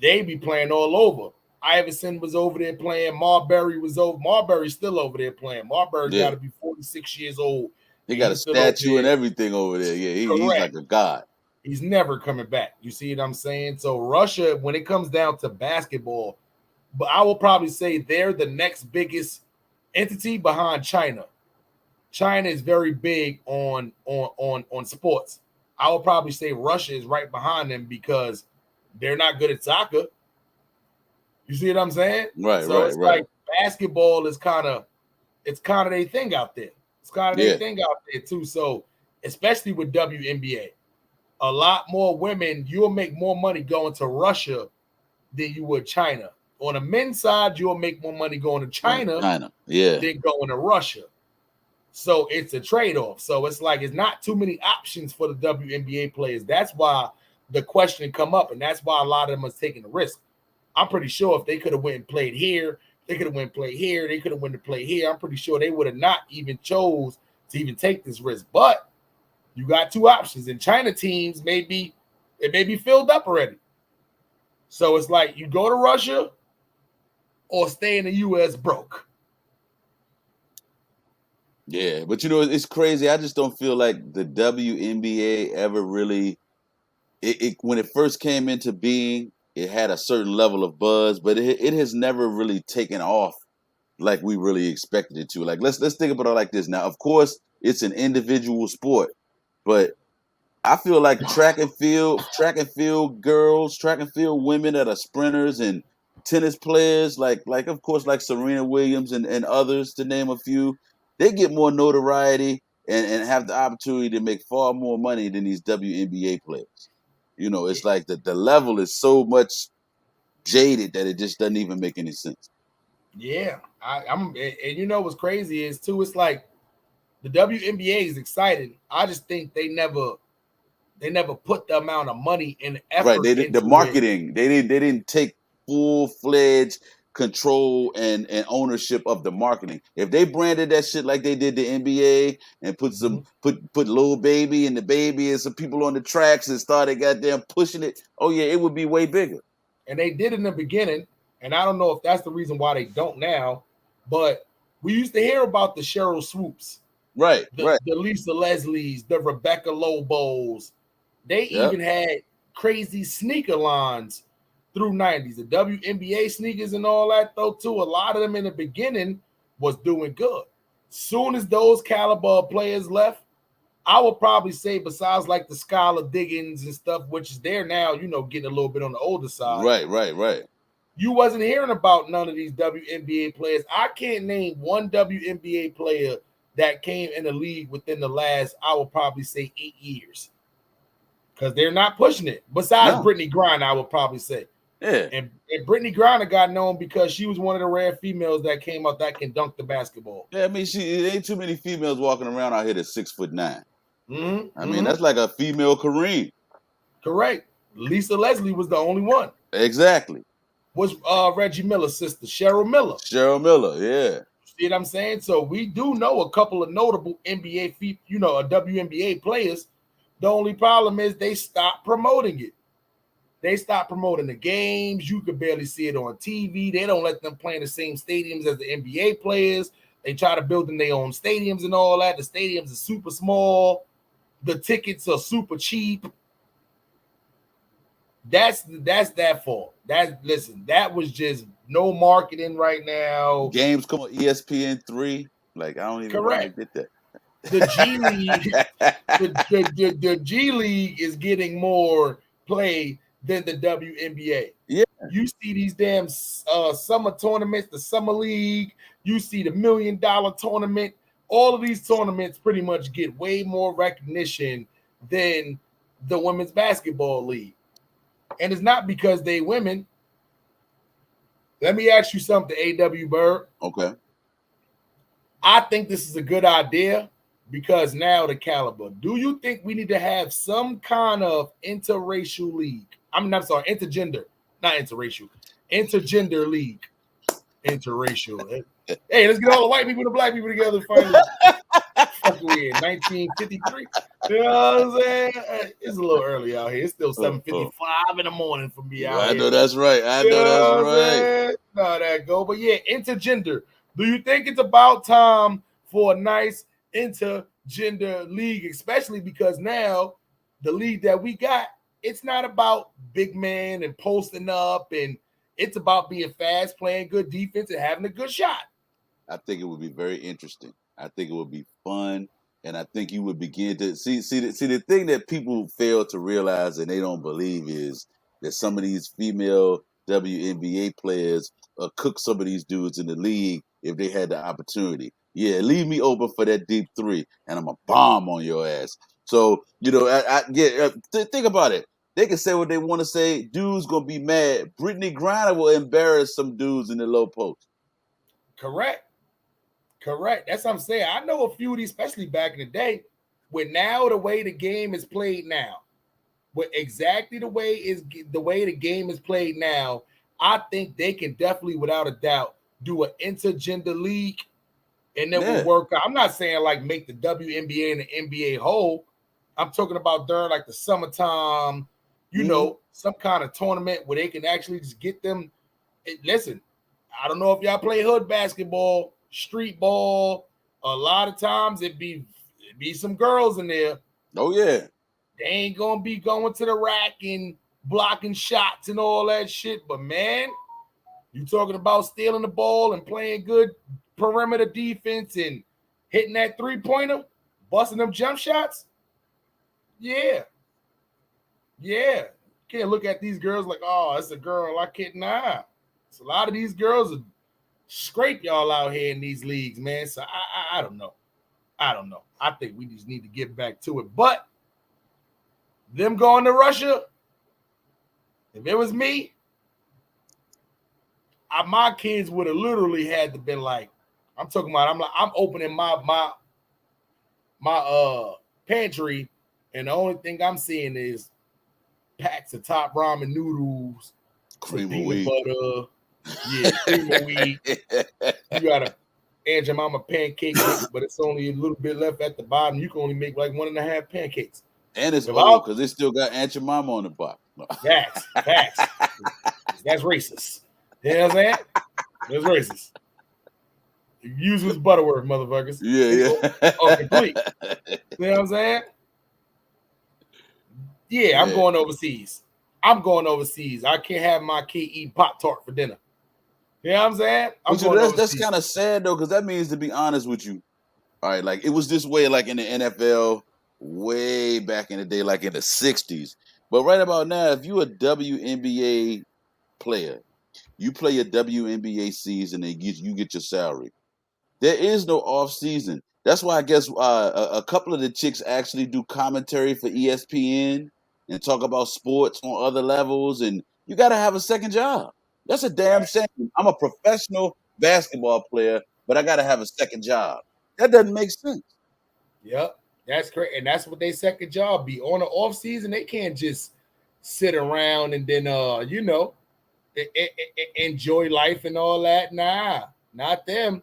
they be playing all over. Iverson was over there playing. Marbury's still over there playing. Marbury got to be 46 years old He got a stood over statue and there. everything over there. Yeah, he's Correct. like a god. He's never coming back. You see what I'm saying? So Russia, when it comes down to basketball, but I will probably say they're the next biggest entity behind China. China is very big on sports. I will probably say Russia is right behind them because they're not good at soccer. You see what I'm saying? Right, so right, it's right. like basketball is kind of their thing out there. It's kind of their thing out there too. So especially with WNBA, a lot more women, you'll make more money going to Russia than you would China. On the men's side, you'll make more money going to China than going to Russia. So it's a trade-off. So it's like it's not too many options for the WNBA players. That's why the question come up, and that's why a lot of them are taking the risk. I'm pretty sure if they could have went and played here, they could have went and played here, they could have went to play here. I'm pretty sure they would have not even chose to even take this risk. But you got two options, and China teams may be filled up already. So it's like you go to Russia or stay in the U.S. broke. Yeah, but it's crazy. I just don't feel like the WNBA ever really. It when it first came into being, it had a certain level of buzz, but it has never really taken off like we really expected it to. Like let's think about it like this. Now, of course, it's an individual sport, but I feel like track and field girls, track and field women that are sprinters and tennis players, like of course like Serena Williams and others to name a few, they get more notoriety and have the opportunity to make far more money than these WNBA players. It's like the level is so much jaded that it just doesn't even make any sense. Yeah, I'm, and what's crazy is too. It's like the WNBA is exciting. I just think they never put the amount of money and effort Right, the into marketing. They didn't take full-fledged control and ownership of the marketing. If they branded that shit like they did the NBA and put put Lil Baby and the Baby and some people on the tracks and started goddamn pushing it, oh yeah, it would be way bigger. And they did in the beginning, and I don't know if that's the reason why they don't now, but we used to hear about the Cheryl Swoops, right, the Lisa Leslies, the Rebecca Lobos. They even had crazy sneaker lines through 90s. The WNBA sneakers and all that, though, too. A lot of them in the beginning was doing good. Soon as those caliber players left, I would probably say, besides like the Skylar Diggins and stuff, which is there now, getting a little bit on the older side. Right. You wasn't hearing about none of these WNBA players. I can't name one WNBA player that came in the league within the last, I would probably say, 8 years. Because they're not pushing it. Besides Brittany Griner, I would probably say. Yeah. And Brittany Griner got known because she was one of the rare females that came out that can dunk the basketball. Yeah, I mean, it ain't too many females walking around out here that's 6'9". Mm-hmm. I mean, that's like a female Kareem. Correct. Lisa Leslie was the only one. Exactly. Was Reggie Miller's sister, Cheryl Miller. Cheryl Miller, yeah. See what I'm saying? So we do know a couple of notable NBA, WNBA players. The only problem is they stopped promoting it. They stopped promoting the games. You could barely see it on TV. They don't let them play in the same stadiums as the NBA players. They try to build in their own stadiums and all that. The stadiums are super small. The tickets are super cheap. That's that fault. That was just no marketing right now. Games come on ESPN3. Like, I don't even know how to get that. The G League, the G League is getting more play than the WNBA. Yeah. You see these damn summer tournaments, the Summer League, you see the $1 million tournament. All of these tournaments pretty much get way more recognition than the Women's Basketball League. And it's not because they women. Let me ask you something, A.W. Byrd. Okay. I think this is a good idea because now the caliber. Do you think we need to have some kind of interracial league? Intergender, not interracial. Intergender league. Interracial. Hey, let's get all the white people and the black people together finally. Fuck we in 1953. You know what I'm saying? It's a little early out here. It's still 7:55 in the morning for me out here. I know that's right. No, that But yeah, intergender. Do you think it's about time for a nice intergender gender league, especially because now the league that we got, it's not about big man and posting up, and it's about being fast, playing good defense, and having a good shot. I think it would be very interesting. I think it would be fun, and I think you would begin to see the thing that people fail to realize and they don't believe is that some of these female WNBA players cook some of these dudes in the league if they had the opportunity. Yeah, leave me open for that deep three, and I'm a bomb on your ass. So think about it. They can say what they want to say. Dudes gonna be mad. Brittany Griner will embarrass some dudes in the low post. Correct. That's what I'm saying. I know a few of these, especially back in the day, with now the way the game is played now, with exactly the way the game is played now, I think they can definitely, without a doubt, do an intergender league, and it will work out. I'm not saying like make the WNBA and the NBA whole. I'm talking about during like the summertime, some kind of tournament where they can actually just get them. Listen, I don't know if y'all play hood basketball, street ball. A lot of times it be some girls in there. Oh yeah. They ain't gonna be going to the rack and blocking shots and all that shit. But man, you talking about stealing the ball and playing good perimeter defense and hitting that 3-pointer, busting them jump shots. Yeah. Can't look at these girls like, oh, it's a girl. I can't. Nah. It's a lot of these girls are scrape y'all out here in these leagues, man. So I don't know. I think we just need to get back to it. But them going to Russia, if it was me, my kids would have literally had to been like, I'm opening my pantry, and the only thing I'm seeing is packs of top ramen noodles, cream of peanut wheat. butter. Yeah, cream of wheat. You got a Aunt Jemima pancake mix, but it's only a little bit left at the bottom. You can only make like 1.5 pancakes. And it's old because they still got Aunt Jemima on the box. No. Facts. That's racist. You know what I'm saying? That's racist. Use was Butterworth, motherfuckers. Yeah. Complete. You know what I'm saying? Yeah, I'm going overseas. I can't have my kid eat Pop-Tart for dinner. You know what I'm saying? That's kind of sad though, because that means, to be honest with you, all right, like it was this way like in the NFL way back in the day, like in the 60s. But right about now, if you're a WNBA player, you play your WNBA season and you get your salary. There is no off season. That's why I guess a couple of the chicks actually do commentary for ESPN and talk about sports on other levels. And you got to have a second job. That's a damn shame. I'm a professional basketball player, but I got to have a second job. That doesn't make sense. Yep, that's correct. And that's what their second job be. On the off season, they can't just sit around and then, enjoy life and all that. Nah, not them.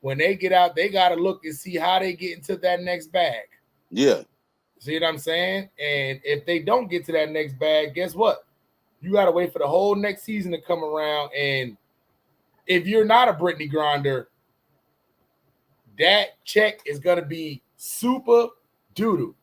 When they get out, they got to look and see how they get into that next bag. Yeah. See what I'm saying? And if they don't get to that next bag, guess what? You got to wait for the whole next season to come around. And if you're not a Brittany Griner, that check is going to be super doo-doo.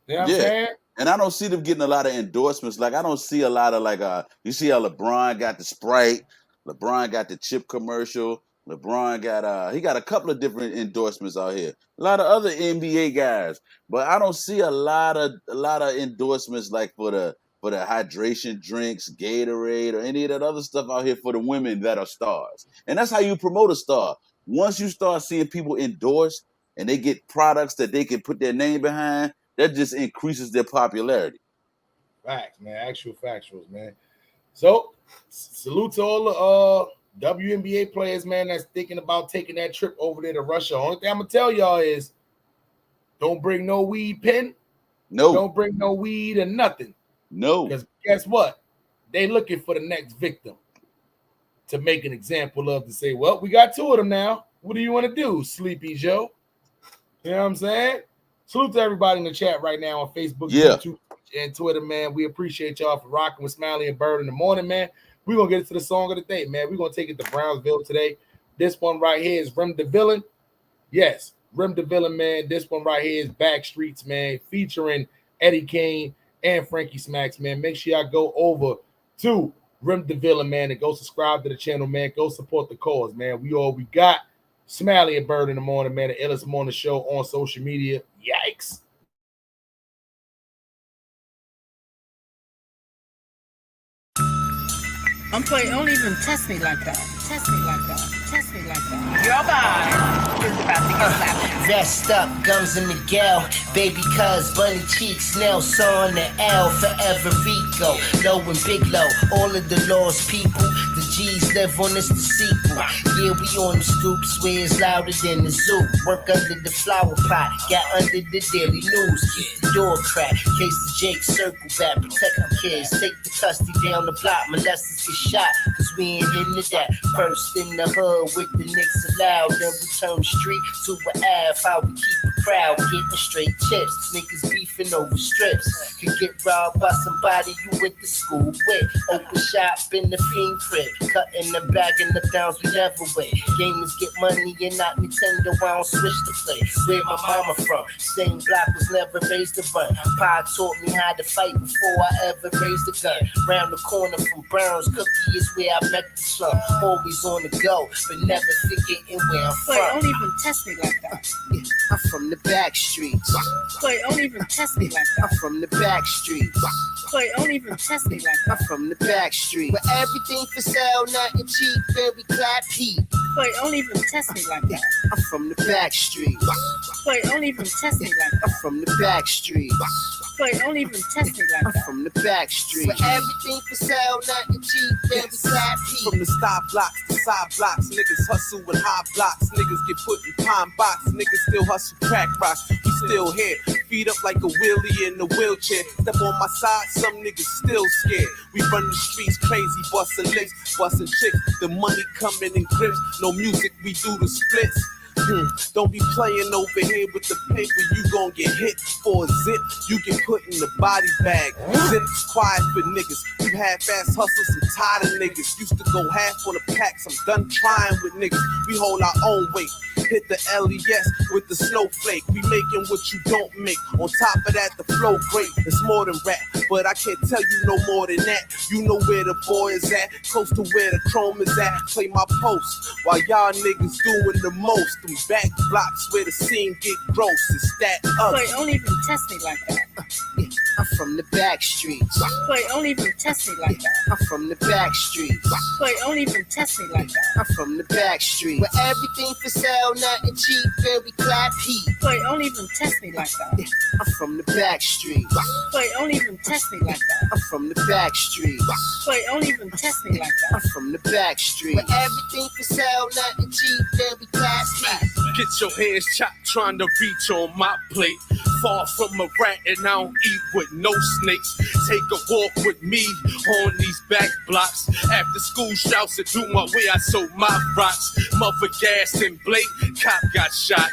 You know what I'm saying? And I don't see them getting a lot of endorsements. Like, I don't see a lot of, like, you see how LeBron got the Sprite, LeBron got the chip commercial, LeBron got, he got a couple of different endorsements out here. A lot of other NBA guys. But I don't see a lot of endorsements, like, for the hydration drinks, Gatorade, or any of that other stuff out here for the women that are stars. And that's how you promote a star. Once you start seeing people endorse and they get products that they can put their name behind, that just increases their popularity. Facts, man. Actual factuals, man. So, salute to all the WNBA players, man, that's thinking about taking that trip over there to Russia. Only thing I'm going to tell y'all is don't bring no weed pen. No. Don't bring no weed or nothing. No. Because guess what? They looking for the next victim to make an example of, to say, well, we got 2 of them now. What do you want to do, Sleepy Joe? You know what I'm saying? Salute to everybody in the chat right now on Facebook, YouTube, and Twitter, man. We appreciate y'all for rocking with Smiley and Byrd in the morning, man. We're going to get into the song of the day, man. We're going to take it to Brownsville today. This one right here is Rem the Villain. Yes, Rim the Villain, man. This one right here is Backstreets, man, featuring Eddie Kane and Frankie Smacks, man. Make sure y'all go over to Rim the Villain, man, and go subscribe to the channel, man. Go support the cause, man. We got. Smiley and Byrd in the morning, man. The illest morning show on social media. Yikes. Don't even test me like that. Test me like that. Test me like that. Your vibe is about to get slapped. Vest up, guns in the gal. Baby cuz, bunny cheeks, nail saw on the L. Forever Rico, low and big low. All of the lost people, the G's live on this the sequel. Yeah, we on the stoop, swear it's louder than the zoo. Work under the flower pot, got under the daily news. Keep the door cracked, case the Jake circle back. Protect the kids, take the custody down the block. Molesters get shot, cause we ain't into that. First in the hood with the Knicks allowed, then we turn the street to an Ave. How we keep the crowd getting straight chips. Niggas beefing over strips. Could get robbed by somebody you went to school with. Open shop in the fiend crib. Cutting the bag in the downs we never weigh. Gamers get money and not Nintendo. I don't switch to play. Where my mama from? Same block was never raised to run. Pa taught me how to fight before I ever raised a gun. Round the corner from Brown's Cookie is where I met the slum. Always on the go, but never forgetting where I'm from. Wait, don't even test me like that. I'm from the back streets. Wait, don't even test me like that. I'm from the back streets. Wait, don't even test me like that. I'm from the back street. Where everything for sale, nothing cheap, very clap heat. Wait, don't even test me like that. I'm from the back street. Wait, don't even test me like that. I'm from the back street. Wait, don't even test me like I'm that. from the back street. Where everything for sale, nothing cheap, very clap heat. From the side blocks to side blocks, niggas hustle with high blocks. Niggas get put in pine box. Niggas still hustle crack rocks. We still here, feet up like a wheelie in a wheelchair. Step on my side, some niggas still scared. We run the streets crazy, bustin' licks, bustin' chicks. The money coming in grips. No music, we do the splits. Don't be playing over here with the paper, you gon' get hit for a zip. You get put in the body bag. Zip's quiet for niggas. You half-ass hustlers, I'm tired of niggas. Used to go half on the packs, I'm done trying with niggas. We hold our own weight. Hit the LES with the snowflake. We making what you don't make. On top of that, the flow great. It's more than rap, but I can't tell you no more than that. You know where the boy is at, close to where the chrome is at. Play my post while y'all niggas doing the most. Them back blocks where the scene get gross. It's that Wait, don't even test me like that. I'm from the back streets. Wait, don't even test me like that. I'm from the back streets. Wait, don't even test me like that. I'm from the back streets. Where everything for sale, nothing cheap, very clap heat. Wait, don't even test me like that. I'm from the back streets. Wait, don't even test me like that. I'm from the back streets. Wait, don't even test me like I'm that. from the back streets. Where everything for sale, nothing cheap, very clap heat. Get your hands chopped trying to reach on my plate. Far from a rat and I don't eat with no snakes. Take a walk with me on these back blocks. After school shouts to do my way, I sold my rocks. Mother gas and Blake, cop got shot.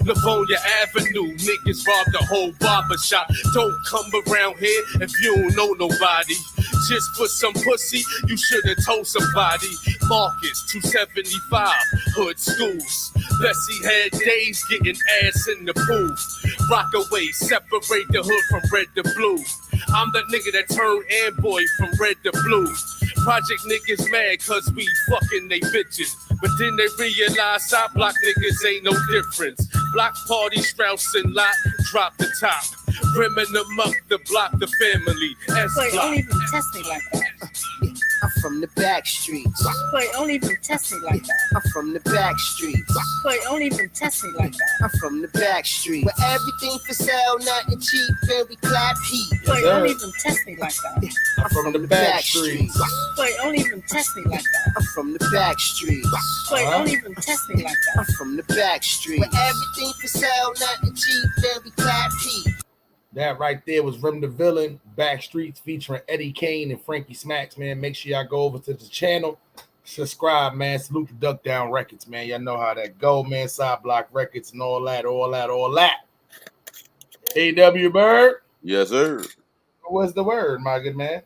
Livonia Avenue, niggas robbed the whole barber shop. Don't come around here if you don't know nobody. Just for some pussy, you should've told somebody. Marcus, 275, hood schools. Bessie had days getting ass in the pool. Rockaway, separate the hood from red to blue. I'm the nigga that turned Amboy from red to blue. Project niggas mad cause we fucking they bitches. But then they realize side block niggas ain't no difference. Block party, Strauss and Lot, drop the top. Rimming them up to block the family. Wait, don't even test me like that. I'm from the back streets. Wait, don't even test me like that. I'm from the back streets. Wait, don't even test me like that. I'm from the back streets. Where everything for sale, nothing cheap, very clap heat. Wait, don't even test me like that. I'm from the back streets. Wait, don't even test me like that. I'm from the back streets. Wait, don't even test me like I'm that. from the back streets. Where everything for sale, nothing cheap, very clap heat. That right there was Rim the Villain, Backstreets featuring Eddie Kane and Frankie Smacks, man. Make sure y'all go over to the channel, subscribe, man. Salute the Duck Down Records, man. Y'all know how that go, man. Side Block Records and all that. A.W. Byrd. Yes, sir. What's the word, my good man?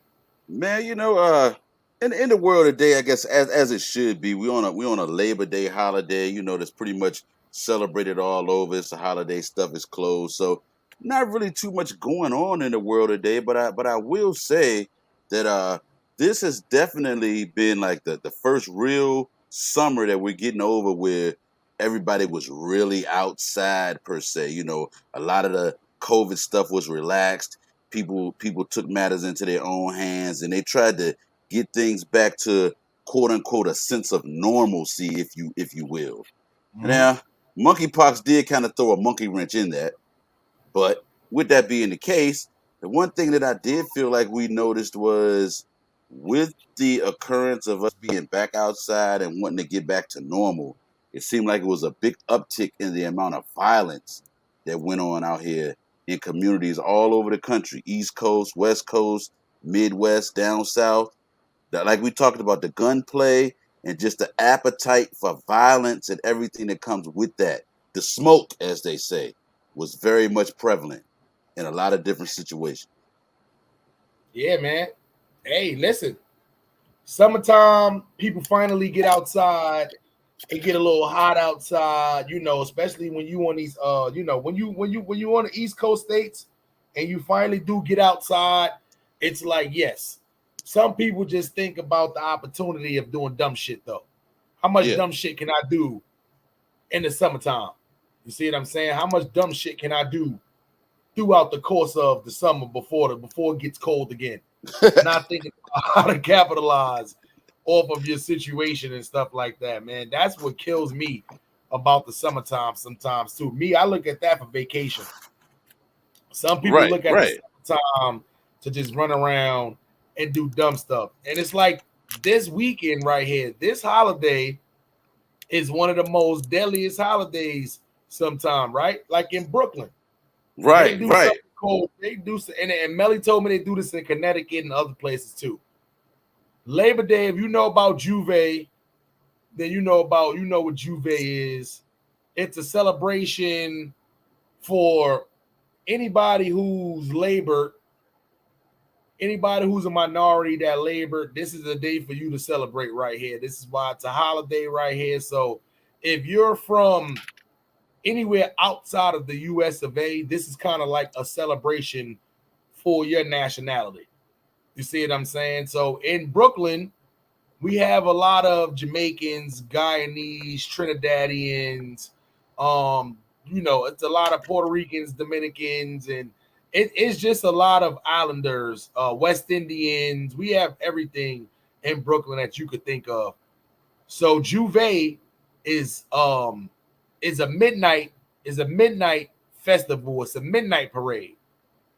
Man, you know, in the world today, I guess as it should be, we on a Labor Day holiday. You know, that's pretty much celebrated all over. It's the holiday stuff is closed, so not really too much going on in the world today. But I will say that this has definitely been like the first real summer that we're getting over where everybody was really outside per se. You know, a lot of the COVID stuff was relaxed. People took matters into their own hands and they tried to get things back to quote unquote a sense of normalcy, if you will. Now, monkeypox did kind of throw a monkey wrench in that, but with that being the case, the one thing that I did feel like we noticed was with the occurrence of us being back outside and wanting to get back to normal, it seemed like it was a big uptick in the amount of violence that went on out here in communities all over the country, East Coast, West Coast, Midwest, down south. That, like we talked about, the gunplay and just the appetite for violence and everything that comes with that. The smoke, as they say, was very much prevalent in a lot of different situations. Yeah, man. Hey, listen. Summertime, people finally get outside. It get a little hot outside, you know, especially when you on these you know, when you on the East Coast states and you finally do get outside, it's like, yes. Some people just think about the opportunity of doing dumb shit though. How much dumb shit can I do in the summertime? You see what I'm saying? How much dumb shit can I do throughout the course of the summer before it gets cold again? Not thinking about how to capitalize off of your situation and stuff like that, man. That's what kills me about the summertime sometimes too. Me, I look at that for vacation. Some people look at the summertime to just run around and do dumb stuff. And it's like this weekend right here, this holiday is one of the most deadliest holidays sometime, right? Like in Brooklyn. They do something cold. They do, and Melly told me they do this in Connecticut and other places too. Labor Day, if you know about Juve, then you know what Juve is. It's a celebration for anybody who's labored, anybody who's a minority that labored. This is a day for you to celebrate right here. This is why it's a holiday right here. So if you're from anywhere outside of the US of A, this is kind of like a celebration for your nationality. You see what I'm saying? So in Brooklyn, we have a lot of Jamaicans, Guyanese, Trinidadians, you know, it's a lot of Puerto Ricans, Dominicans, and it's just a lot of islanders, West Indians. We have everything in Brooklyn that you could think of. So Juve is a midnight festival. It's a midnight parade.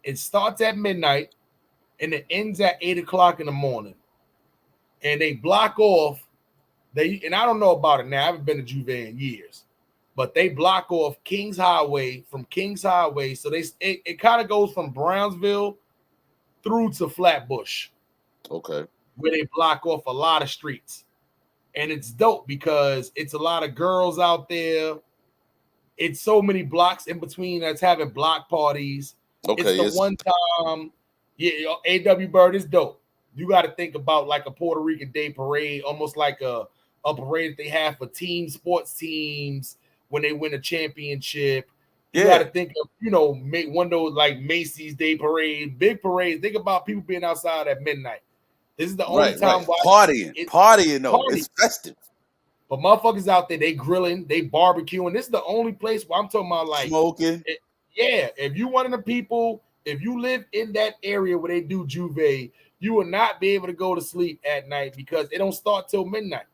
It starts at midnight and it ends at 8:00 in the morning. And they block off. And I don't know about it now. I haven't been to Juve in years, but they block off Kings Highway from Kings Highway. So it kind of goes from Brownsville through to Flatbush. Okay. Where they block off a lot of streets. And it's dope because it's a lot of girls out there. It's so many blocks in between that's having block parties. Okay, it's the one time, A.W. Byrd is dope. You got to think about like a Puerto Rican Day parade, almost like a parade that they have for team sports teams when they win a championship. You got to think of, you know, one of those like Macy's Day Parade, big parades. Think about people being outside at midnight. This is the only time partying though. It's festive. But motherfuckers out there, they grilling, they barbecuing. This is the only place where I'm talking about like smoking. If you one of the people, if you live in that area where they do Juve, you will not be able to go to sleep at night because it don't start till midnight.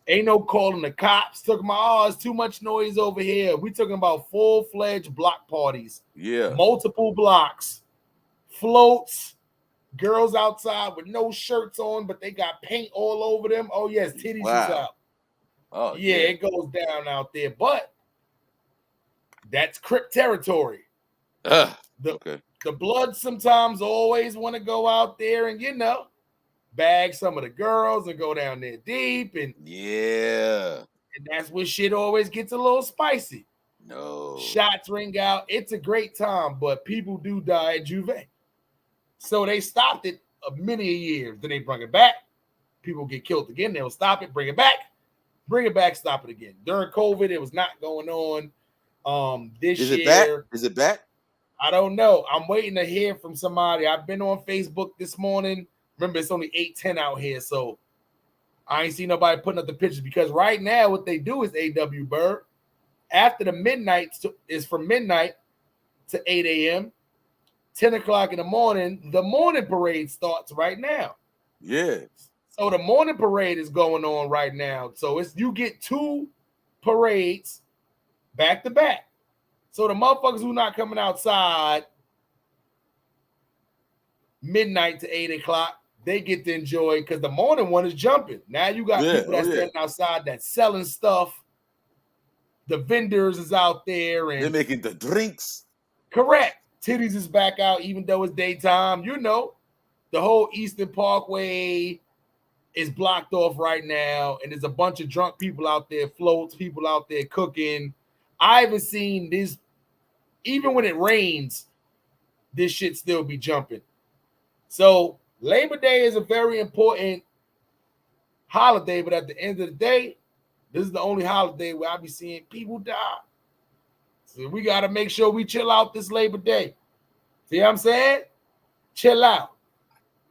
Ain't no calling the cops. Talking about, it's too much noise over here. We talking about full-fledged block parties. Yeah. Multiple blocks, floats, girls outside with no shirts on, but they got paint all over them. Oh, yes, titties is out. Oh, yeah, it goes down out there. But that's Crip territory. Okay. The Bloods sometimes always want to go out there and, you know, bag some of the girls and go down there deep. And that's where shit always gets a little spicy. No. Shots ring out. It's a great time, but people do die at Juve. So they stopped it many years. Then they bring it back. People get killed again. They'll stop it, bring it back. Bring it back, stop it again. During COVID, it was not going on. This Is year, it back? Is it back? I don't know. I'm waiting to hear from somebody. I've been on Facebook this morning. Remember, it's only 8:10 out here, so I ain't seen nobody putting up the pictures because right now what they do is AW Bird. After the midnight is from midnight to 8 a.m., 10 o'clock in the morning parade starts right now. Yeah. So the morning parade is going on right now. So it's you get 2 parades back to back. So the motherfuckers who not coming outside midnight to 8 o'clock, they get to enjoy because the morning one is jumping. Now you got people that's standing outside that's selling stuff. The vendors is out there and they're making the drinks. Correct. Titties is back out even though it's daytime. You know, the whole Eastern Parkway is blocked off right now, and there's a bunch of drunk people out there, floats, people out there cooking. I haven't seen this, even when it rains, this shit still be jumping. So Labor Day is a very important holiday, but at the end of the day, this is the only holiday where I be seeing people die. So we got to make sure we chill out this Labor Day. See what I'm saying? Chill out.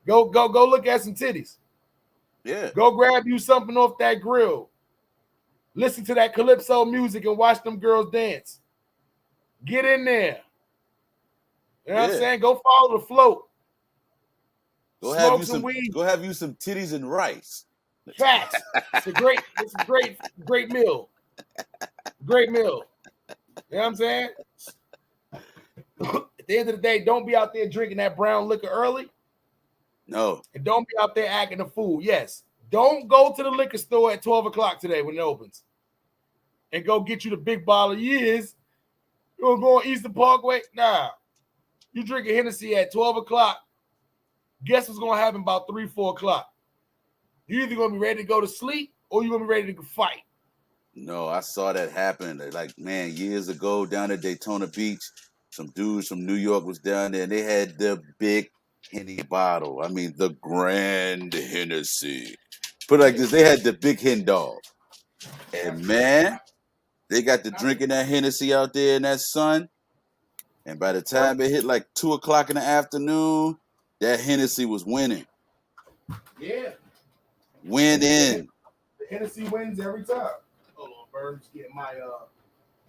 Go look at some titties. Yeah. Go grab you something off that grill. Listen to that calypso music and watch them girls dance. Get in there. You know what I'm saying? Go follow the float. Go Smoke have you some weed. Go have you some titties and rice. Facts. It's a great meal. Great meal. You know what I'm saying? At the end of the day, don't be out there drinking that brown liquor early. No. And don't be out there acting a fool. Yes. Don't go to the liquor store at 12 o'clock today when it opens. And go get you the big bottle of years. You gonna go on Eastern Parkway? Nah. You drink a Hennessy at 12 o'clock. Guess what's gonna happen about 3, 4 o'clock? You're either gonna be ready to go to sleep or you're gonna be ready to fight. No, I saw that happen. Like, man, years ago down at Daytona Beach, some dudes from New York was down there and they had the big Henny bottle. I mean, the Grand Hennessy. Put it like this, they had the big hen dog. And man, they got to drinking that Hennessy out there in that sun. And by the time it hit like 2 o'clock in the afternoon, that Hennessy was winning. Yeah. Winning. The Hennessy wins every time. Hold on, Bird. Just getting my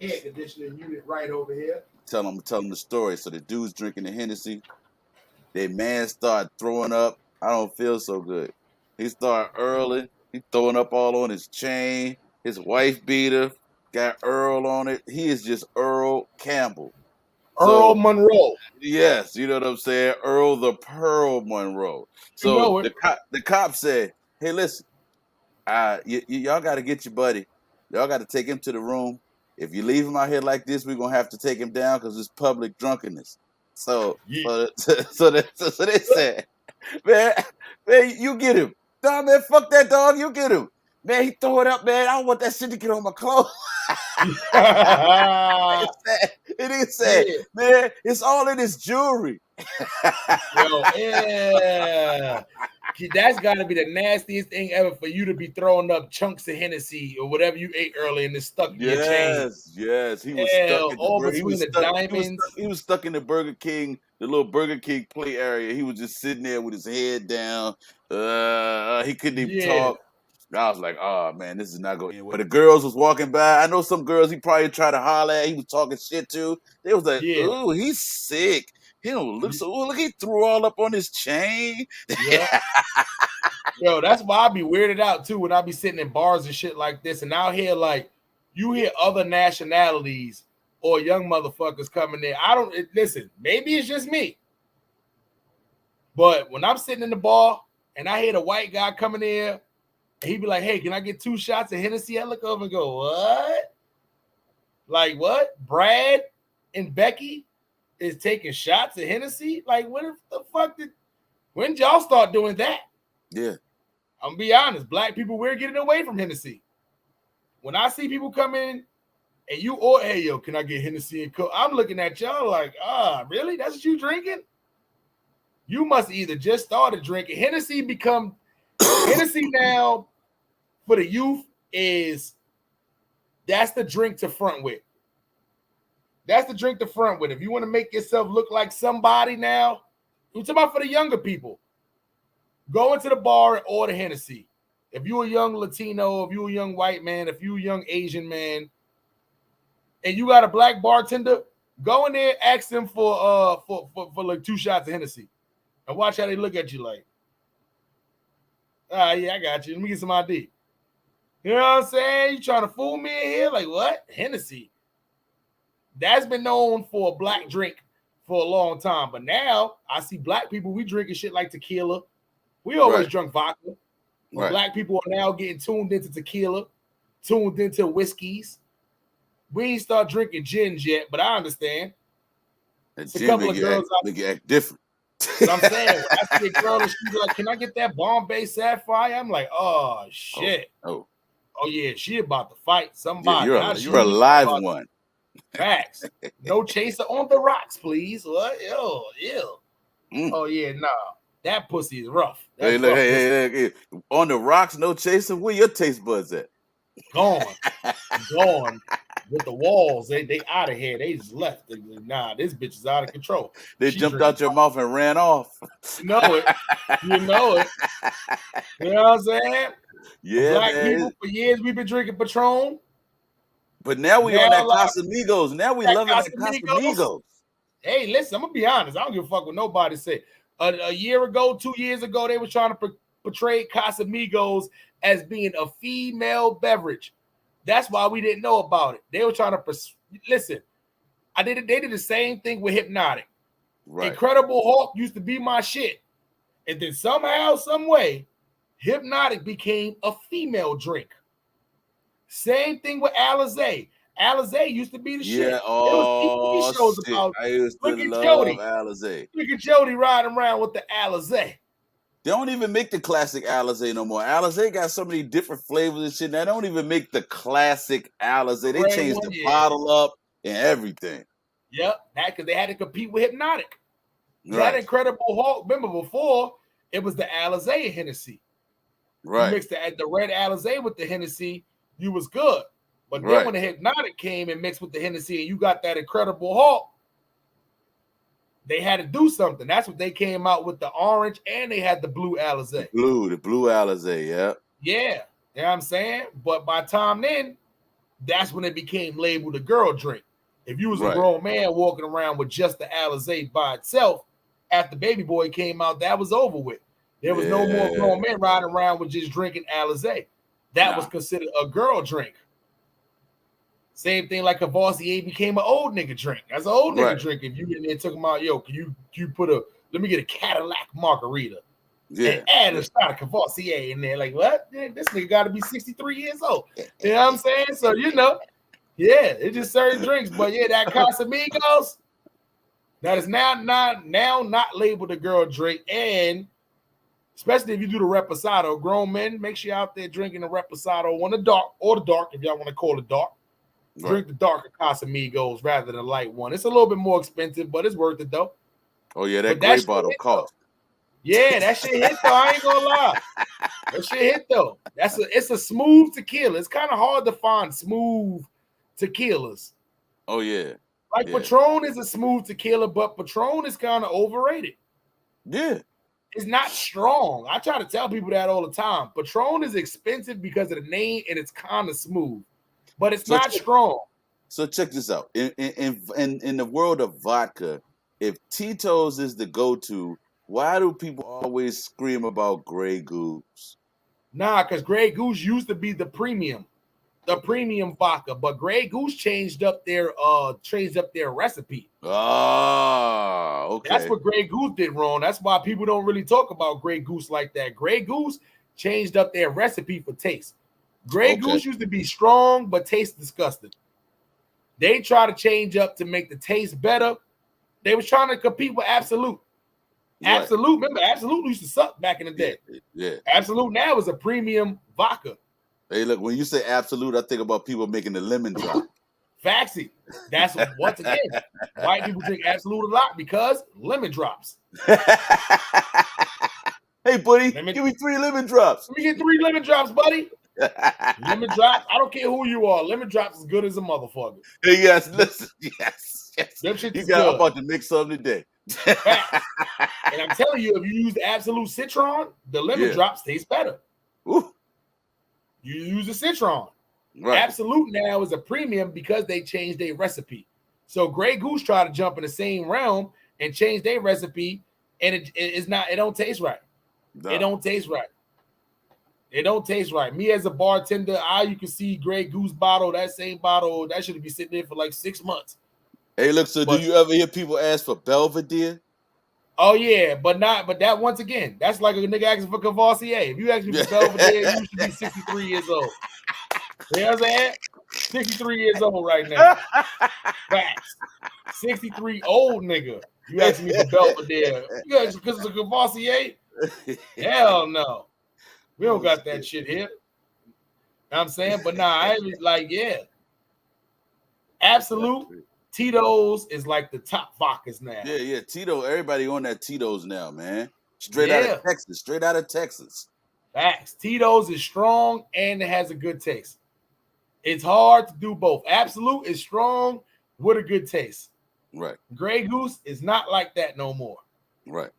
air conditioning unit right over here. Tell them the story. So the dude's drinking the Hennessy. Their man started throwing up. I don't feel so good. He started early. He throwing up all on his chain. His wife beater got Earl on it. He is just Earl Campbell. Earl Monroe. Yes, you know what I'm saying? Earl the Pearl Monroe. So the cop said, hey, listen, y'all got to get your buddy. Y'all got to take him to the room. If you leave him out here like this, we're going to have to take him down because it's public drunkenness. So they said, man, you get him. Nah, man, fuck that dog. You get him. Man, he throw it up, man. I don't want that shit to get on my clothes. It said, man, it's all in his jewelry. Yo, yeah. That's got to be the nastiest thing ever for you to be throwing up chunks of Hennessy or whatever you ate early and it's stuck in your chain. Yes. He was stuck in the Burger King, the little Burger King play area. He was just sitting there with his head down. He couldn't even talk. I was like, oh, man, this is not going anywhere. The girls was walking by. I know some girls he probably tried to holler at. He was talking shit to. They was like, ooh, he's sick. He don't look so. Look, he threw all up on his chain. Yeah. Yo, that's why I be weirded out, too, when I be sitting in bars and shit like this. And out here, like, you hear other nationalities or young motherfuckers coming there. Listen, maybe it's just me. But when I'm sitting in the bar and I hear the white guy coming there, and he be like, hey, can I get 2 shots of Hennessy? I look over and go, what? Like, what? Brad and Becky is taking shots of Hennessy? Like, what the fuck when did y'all start doing that? Yeah. I'm going to be honest. Black people, we're getting away from Hennessy. When I see people come in and you hey, yo, can I get Hennessy and Coke? I'm looking at y'all like, really? That's what you drinking? You must either just started drinking. Hennessy now for the youth is that's the drink to front with. That's the drink to front with. If you want to make yourself look like somebody now, I'm talking about for the younger people. Go into the bar and order Hennessy. If you're a young Latino, if you're a young white man, if you're a young Asian man, and you got a black bartender, go in there, ask them for like 2 shots of Hennessy, and watch how they look at you like, yeah, I got you. Let me get some ID. You know what I'm saying? You trying to fool me in here? Like what? Hennessy. That's been known for a black drink for a long time, but now I see black people. We drinking shit like tequila. We always drunk vodka. But black people are now getting tuned into tequila, tuned into whiskeys. We ain't start drinking gins yet, but I understand. It's a couple of girls out there act different. But I'm saying, when I see a girl and she's like, "Can I get that Bombay Sapphire?" I'm like, "Oh shit! Oh yeah, she about to fight somebody." Yeah, you're a live one. Facts. No chaser on the rocks, please. What? Ew. Oh yeah, nah. That pussy is rough. Hey, look, hey, on the rocks, no chaser. Where your taste buds at? Gone with the walls. They out of here. They just left. Nah, this bitch is out of control. They jumped out your mouth and ran off. You know it. You know it. You know what I'm saying? Yeah, black man. people for years we've been drinking Patron. But now we on that Casamigos. Now we loving that Casamigos. Hey, listen, I'm gonna be honest. I don't give a fuck what nobody say. A year ago, 2 years ago, they were trying to portray Casamigos as being a female beverage. That's why we didn't know about it. They were trying to listen. They did the same thing with Hypnotic. Right. Incredible Hulk used to be my shit, and then somehow, some way, Hypnotic became a female drink. Same thing with Alizé. Alizé used to be the shit. Yeah, oh, shows shit. About, I used to love Alizé. Look at Jody riding around with the Alizé. They don't even make the classic Alizé no more. Alizé got so many different flavors and shit. They don't even make the classic Alizé. They changed the bottle up and everything. Yep, that because they had to compete with Hypnotic. That Incredible Hulk. Remember before it was the Alizé and Hennessy. Right. You mixed the red Alizé with the Hennessy, you was good. But then when the Hypnotic came and mixed with the Hennessy and you got that Incredible Hulk, they had to do something. That's what they came out with, the orange, and they had the blue Alizé. The blue Alizé, yeah. Yeah, you know what I'm saying? But by the time then, that's when it became labeled a girl drink. If you was a grown man walking around with just the Alizé by itself, after Baby Boy came out, that was over with. There was no more grown men riding around with just drinking Alizé. That was considered a girl drink. Same thing like Cavassier became an old nigga drink. That's an old nigga drink. If you in there talking about, yo, can you put let me get a Cadillac margarita and add a shot of Cavassier in there. Like, what? This nigga got to be 63 years old. You know what I'm saying? So, it's just certain drinks. But yeah, that Casamigos, that is now not labeled a girl drink. And especially if you do the Reposado, grown men, make sure you're out there drinking the Reposado on the dark, or the dark, if y'all want to call it dark. Drink the darker Casamigos rather than the light one. It's a little bit more expensive, but it's worth it though. Oh yeah, that gray bottle cost. Yeah, that shit hit though. I ain't gonna lie. That shit hit though. It's a smooth tequila. It's kind of hard to find smooth tequilas. Oh yeah. Like Patron is a smooth tequila, but Patron is kind of overrated. Yeah. It's not strong. I try to tell people that all the time. Patron is expensive because of the name and it's kind of smooth. But it's not strong. So check this out. In the world of vodka, if Tito's is the go-to, why do people always scream about Grey Goose? Nah, because Grey Goose used to be the premium vodka, but Grey Goose changed up their recipe. Oh, okay. That's what Grey Goose did wrong. That's why people don't really talk about Grey Goose like that. Grey Goose changed up their recipe for taste. Grey Goose used to be strong, but taste disgusting. They try to change up to make the taste better. They was trying to compete with Absolute. Absolute, remember, Absolute used to suck back in the day. Yeah. Absolute now is a premium vodka. Hey, look, when you say Absolute, I think about people making the lemon drop. Faxy. That's once again, white people drink Absolute a lot because lemon drops. Hey, buddy, give me 3 lemon drops. Let me get 3 lemon drops, buddy. Lemon drops. I don't care who you are. Lemon drops is good as a motherfucker. Yes, listen, yes. Them shit You is got. I'm good. about to make something today. Facts. And I'm telling you, if you use the absolute citron, the lemon Yeah. drops taste better. Ooh, You use the citron. right. Absolute now is a premium because they changed their recipe. So Grey Goose tried to jump in the same realm and change their recipe, and it's not. It don't taste right. No. It don't taste right. It don't taste right. Me as a bartender, you can see Grey Goose bottle, that same bottle, that should be sitting there for like 6 months. Hey, look. So, do you ever hear people ask for Belvedere? Oh yeah, but that once again, that's like a nigga asking for Cavassier. If you ask me for Belvedere, you should be 63 years old. You know what I'm saying? 63 years old right now. Facts. 63 old nigga. You asking me for Belvedere. You asking because it's a Cavassier? Hell no. We don't got that shit here. Know what I'm saying? But nah, I was like, yeah. Absolute Tito's is like the top vodkas now. Yeah. Tito. Everybody on that Tito's now, man. Straight out of Texas. Facts. Tito's is strong and it has a good taste. It's hard to do both. Absolute is strong with a good taste. Right. Grey Goose is not like that no more. Right.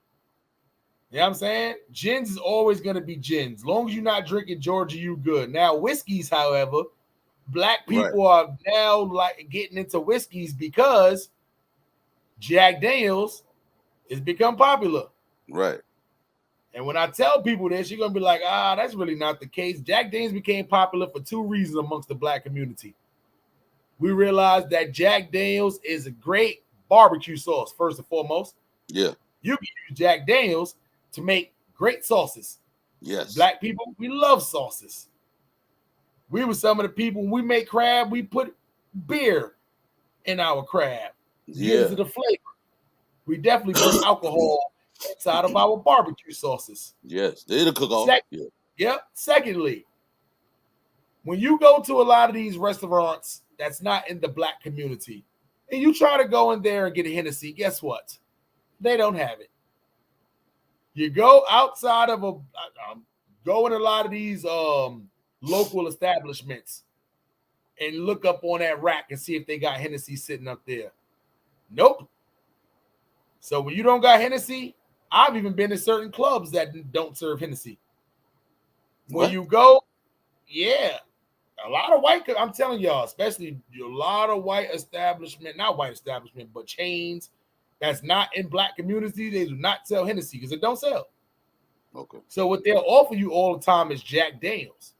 You know what I'm saying? Gins is always going to be gins. As long as you're not drinking Georgia, you good. Now, whiskeys, however, black people are now like getting into whiskeys because Jack Daniels has become popular. Right. And when I tell people this, you're going to be like, that's really not the case. Jack Daniels became popular for two reasons amongst the black community. We realized that Jack Daniels is a great barbecue sauce, first and foremost. Yeah. You can use Jack Daniels to make great sauces. Yes. Black people, we love sauces. We were some of the people, when we make crab, we put beer in our crab. Gives it a flavor. We definitely put alcohol inside of our barbecue sauces. Yes, they'll cook off. Yep. Secondly, when you go to a lot of these restaurants that's not in the black community, and you try to go in there and get a Hennessy, guess what? They don't have it. You go outside of go in a lot of these local establishments and look up on that rack and see if they got Hennessy sitting up there. Nope. So when you don't got Hennessy, I've even been in certain clubs that don't serve Hennessy. When you go, yeah, a lot of white, I'm telling y'all, especially a lot of white establishment, not white establishment, but chains that's not in black communities, they do not sell Hennessy because it don't sell. Okay. So what they'll offer you all the time is Jack Daniels.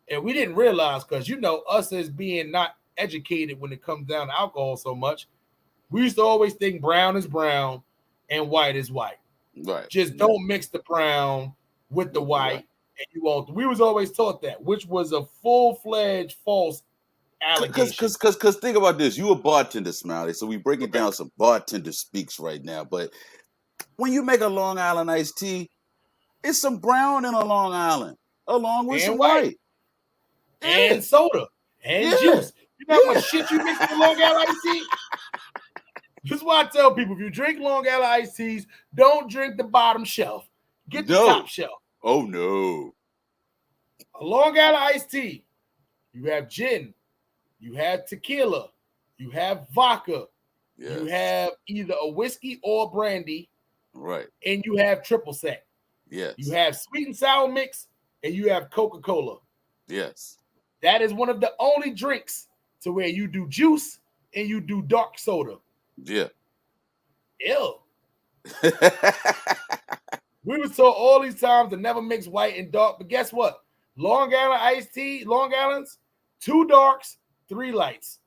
And we didn't realize, because us as being not educated when it comes down to alcohol so much, we used to always think brown is brown and white is white. Right. Just don't mix the brown with the white. And you won't. We was always taught that, which was a full-fledged false allegation. Because think about this. You a bartender, Smiley. So we breaking down some bartender speaks right now. But when you make a Long Island iced tea, it's some brown in a Long Island, along with some white. And soda. And juice. You know how much shit you mix in Long Island iced tea? This is why I tell people, if you drink Long Island iced teas, don't drink the bottom shelf. Get the top shelf. Oh, no. A Long Island iced tea, you have gin, you have tequila, you have vodka, you have either a whiskey or brandy, right? And you have triple sec. Yes. You have sweet and sour mix, and you have Coca-Cola. Yes. That is one of the only drinks to where you do juice and you do dark soda. Yeah. Ew. We were told all these times to never mix white and dark, but guess what? Long Island iced tea, Long Island's 2 darks, 3 lights.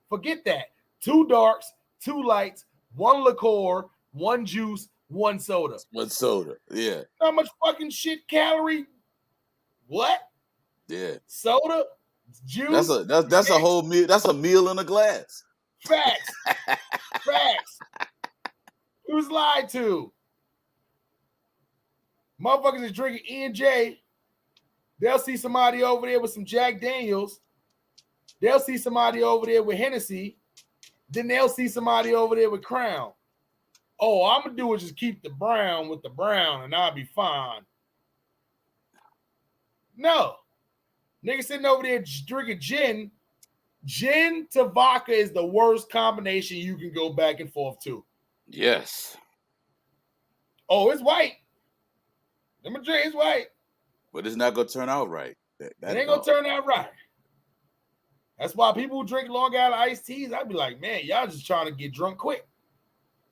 Forget that. 2 darks, 2 lights, 1 liqueur, 1 juice, 1 soda. 1 soda. Yeah. How much fucking shit calorie? What? Yeah. Soda, juice. That's a whole meal. That's a meal in a glass. Facts. Facts. Who's lied to? Motherfuckers is drinking E&J. They'll see somebody over there with some Jack Daniels. They'll see somebody over there with Hennessy. Then they'll see somebody over there with Crown. Oh, I'm going to do is just keep the brown with the brown and I'll be fine. No. Niggas sitting over there drinking gin. Gin to vodka is the worst combination you can go back and forth to. Yes. Oh, it's white. Number drink is white. But it's not gonna turn out right. It ain't gonna turn out right. That's why people who drink Long Island iced teas, I'd be like, man, y'all just trying to get drunk quick.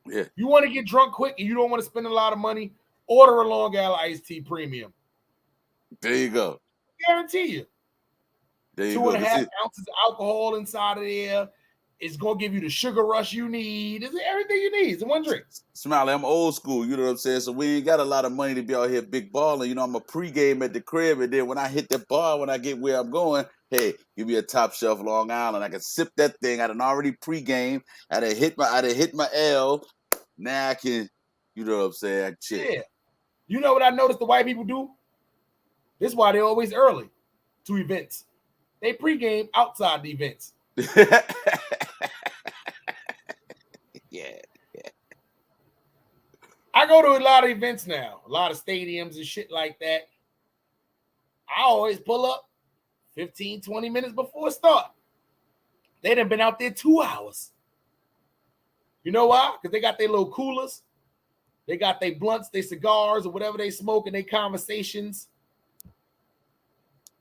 Yeah. You want to get drunk quick and you don't want to spend a lot of money, order a Long Island iced tea premium. There you go. Guarantee you. There you 2.5 go. ounces of alcohol inside of there. It's gonna give you the sugar rush you need. It's everything you need. It's in one drink. Smiley, I'm old school, you know what I'm saying? So we ain't got a lot of money to be out here big balling. You know, I'm a pregame at the crib, and then when I hit the bar, when I get where I'm going, hey, give me a top shelf Long Island. I can sip that thing. I done already pregame. I done hit my L. Now I can, you know what I'm saying? I can chill. Yeah. You know what I noticed the white people do? This is why they're always early to events. They pregame outside the events. Yeah. I go to a lot of events now, a lot of stadiums and shit like that. I always pull up 15, 20 minutes before start. They done been out there 2 hours. You know why? Because they got their little coolers. They got their blunts, their cigars, or whatever they smoke, and their conversations.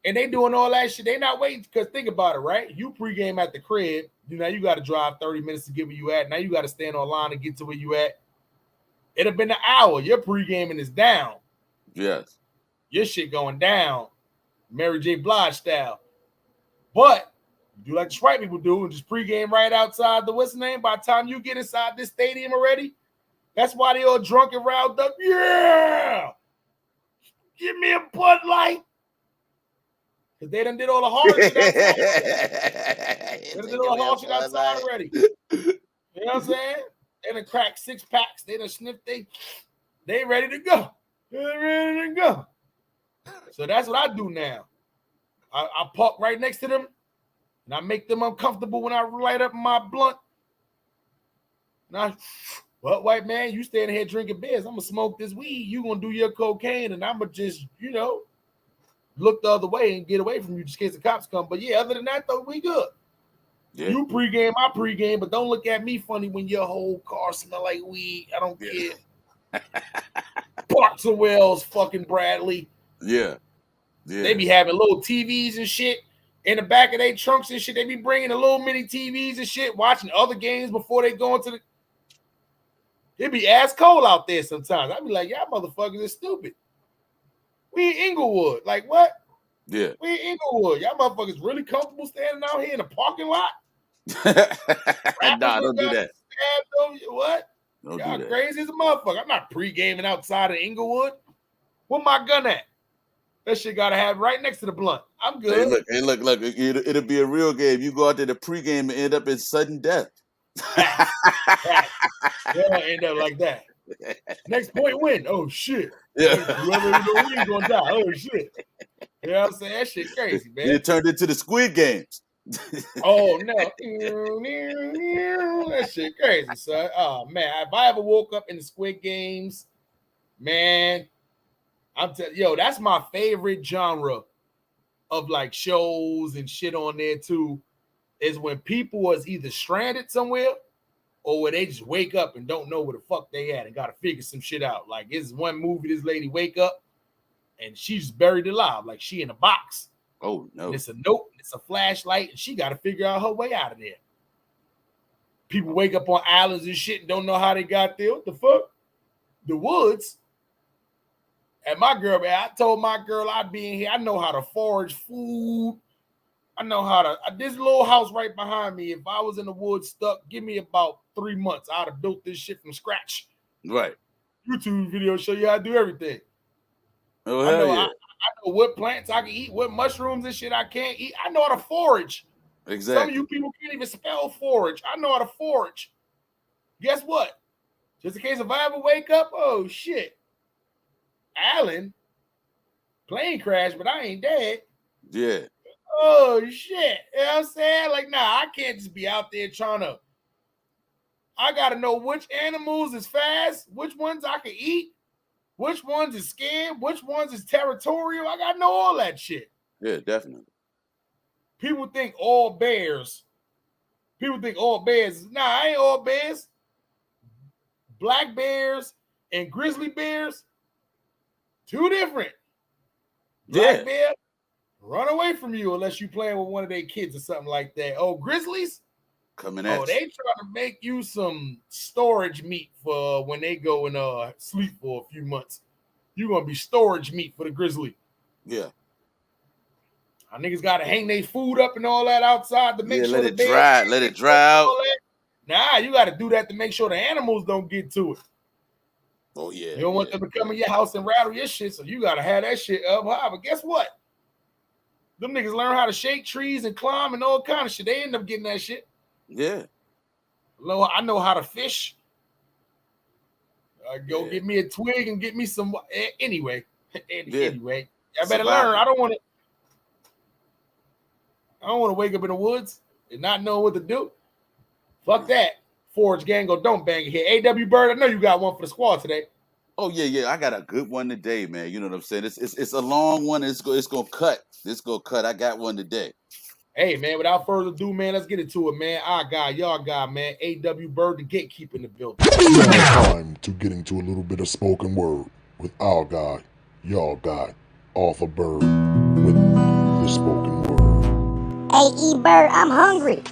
And they doing all that shit. They not waiting, because think about it, right? You pregame at the crib. You know, you got to drive 30 minutes to get where you at. Now you got to stand online to get to where you at. It'd have been an hour. Your pregaming is down. Yes. Your shit going down. Mary J. Blige style. But you do like the white people do and just pregame right outside the what's the name. By the time you get inside this stadium already, that's why they all drunk and riled up. Yeah! Give me a Bud Light. Because they done did all the hard shit outside. They done did all the hard shit outside already. You know what I'm saying? They done cracked 6 packs. They done sniffed. They ready to go. They're ready to go. So that's what I do now. I park right next to them, and I make them uncomfortable when I light up my blunt. Now, well, white man, you standing here drinking beers. I'm going to smoke this weed. You going to do your cocaine, and I'm going to just, you know, look the other way and get away from you just in case the cops come. But, yeah, other than that, though, we good. Yeah. You pregame, I pregame, but don't look at me funny when your whole car smell like weed. I don't care. Parks and Wells, fucking Bradley. Yeah. They be having little TVs and shit in the back of their trunks and shit. They be bringing the little mini TVs and shit, watching other games before they go into the. It be ass cold out there sometimes. I be like, y'all motherfuckers are stupid. We in Inglewood. Like, what? Yeah. We in Inglewood. Y'all motherfuckers really comfortable standing out here in the parking lot? Nah, don't do that. What? Don't y'all do that. Crazy as a motherfucker. I'm not pre-gaming outside of Inglewood. Where my gun at? That shit gotta have right next to the blunt. I'm good. Hey, look. It'll be a real game. You go out there to pregame and end up in sudden death. Right. Yeah, end up like that. Next point win. Oh shit. Yeah. Whoever you know gonna die. Oh shit. You know what I'm saying? That shit crazy, man. It turned into the Squid Games. Oh no. That shit crazy, son. Oh man. If I ever woke up in the Squid Games, man, I'm telling yo, that's my favorite genre of like shows and shit on there too. Is when people was either stranded somewhere or where they just wake up and don't know where the fuck they at and gotta figure some shit out. Like it's one movie, this lady wake up and she's buried alive, like she in a box. Oh no! And it's a note, it's a flashlight, and she got to figure out her way out of there. People wake up on islands and shit and don't know how they got there. What the fuck? The woods. And my girl, man, I told my girl I'd be in here. I know how to forage food. I know how to. This little house right behind me. If I was in the woods stuck, give me about 3 months. I'd have built this shit from scratch. Right. YouTube video show you how to do everything. Oh hell yeah! I know what plants I can eat, what mushrooms and shit I can't eat. I know how to forage. Exactly. Some of you people can't even spell forage. I know how to forage. Guess what? Just in case if I ever wake up, oh shit. Alan, plane crash, but I ain't dead. Yeah. Oh shit. You know what I'm saying? Like, nah, I can't just be out there trying to. I gotta know which animals is fast, which ones I can eat. Which ones is scared? Which ones is territorial? I gotta know all that shit. Yeah, definitely. People think all bears. Nah, I ain't all bears. Black bears and grizzly bears, two different. Black bear, run away from you unless you playing with one of their kids or something like that. Oh, grizzlies coming at they trying to make you some storage meat for when they go and sleep for a few months. You're gonna be storage meat for the grizzly. Yeah. Our niggas gotta hang their food up and all that outside to make sure let it dry out. Nah, you gotta do that to make sure the animals don't get to it. Oh yeah. You don't want them to come in your house and rattle your shit, so you gotta have that shit up high. But guess what? Them niggas learn how to shake trees and climb and all kind of shit. They end up getting that shit. Yeah. I know how to fish. Go get me a twig and get me some. Anyway, anyway, I better learn. I don't want to wake up in the woods and not know what to do. Fuck that. Forge gang, go don't bang it here. A.W. Byrd, I know you got one for the squad today. Oh yeah. I got a good one today, man. You know what I'm saying? It's a long one. It's gonna cut. It's gonna cut. I got one today. Hey man, without further ado, man, let's get into it, man. Our guy, y'all guy, man. A.W. Byrd, the gatekeeper in the building. Time to get into a little bit of spoken word with our guy, y'all guy, Arthur Byrd, with the spoken word. Hey, E. Byrd, I'm hungry.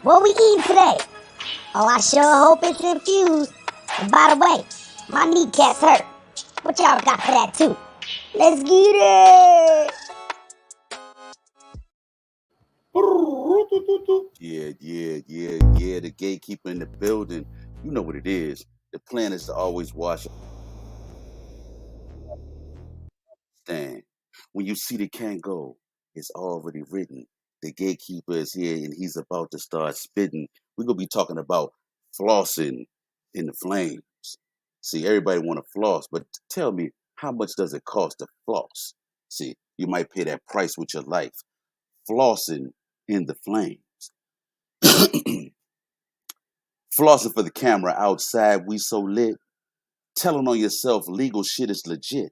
What we eating today? Oh, I sure hope it's infused. And by the way, my kneecaps hurt. What y'all got for that too? Let's get it! Yeah. The gatekeeper in the building. You know what it is. The plan is to always watch. Stand. When you see the can go, it's already written. The gatekeeper is here and he's about to start spitting. We're gonna be talking about flossing in the flames. See, everybody want to floss, but tell me, how much does it cost to floss? See, you might pay that price with your life. Flossing in the flames. Flossing for the camera outside, we so lit. Telling on yourself legal shit is legit.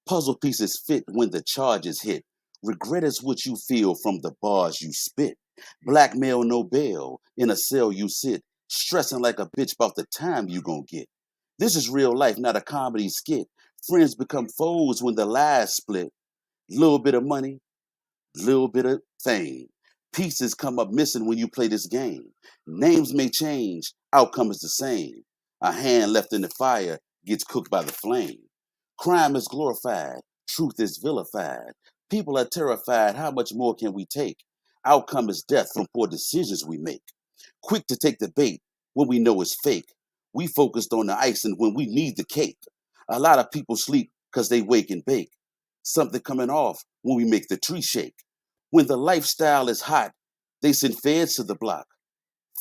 Puzzle pieces fit when the charges hit. Regret is what you feel from the bars you spit. Blackmail no bail, in a cell you sit, stressing like a bitch about the time you gon' get. This is real life, not a comedy skit. Friends become foes when the lies split. Little bit of money, little bit of fame. Pieces come up missing when you play this game. Names may change, outcome is the same. A hand left in the fire gets cooked by the flame. Crime is glorified, truth is vilified. People are terrified, how much more can we take? Outcome is death from poor decisions we make. Quick to take the bait when we know it's fake. We focused on the icing when we need the cake. A lot of people sleep because they wake and bake. Something coming off when we make the tree shake. When the lifestyle is hot, they send feds to the block.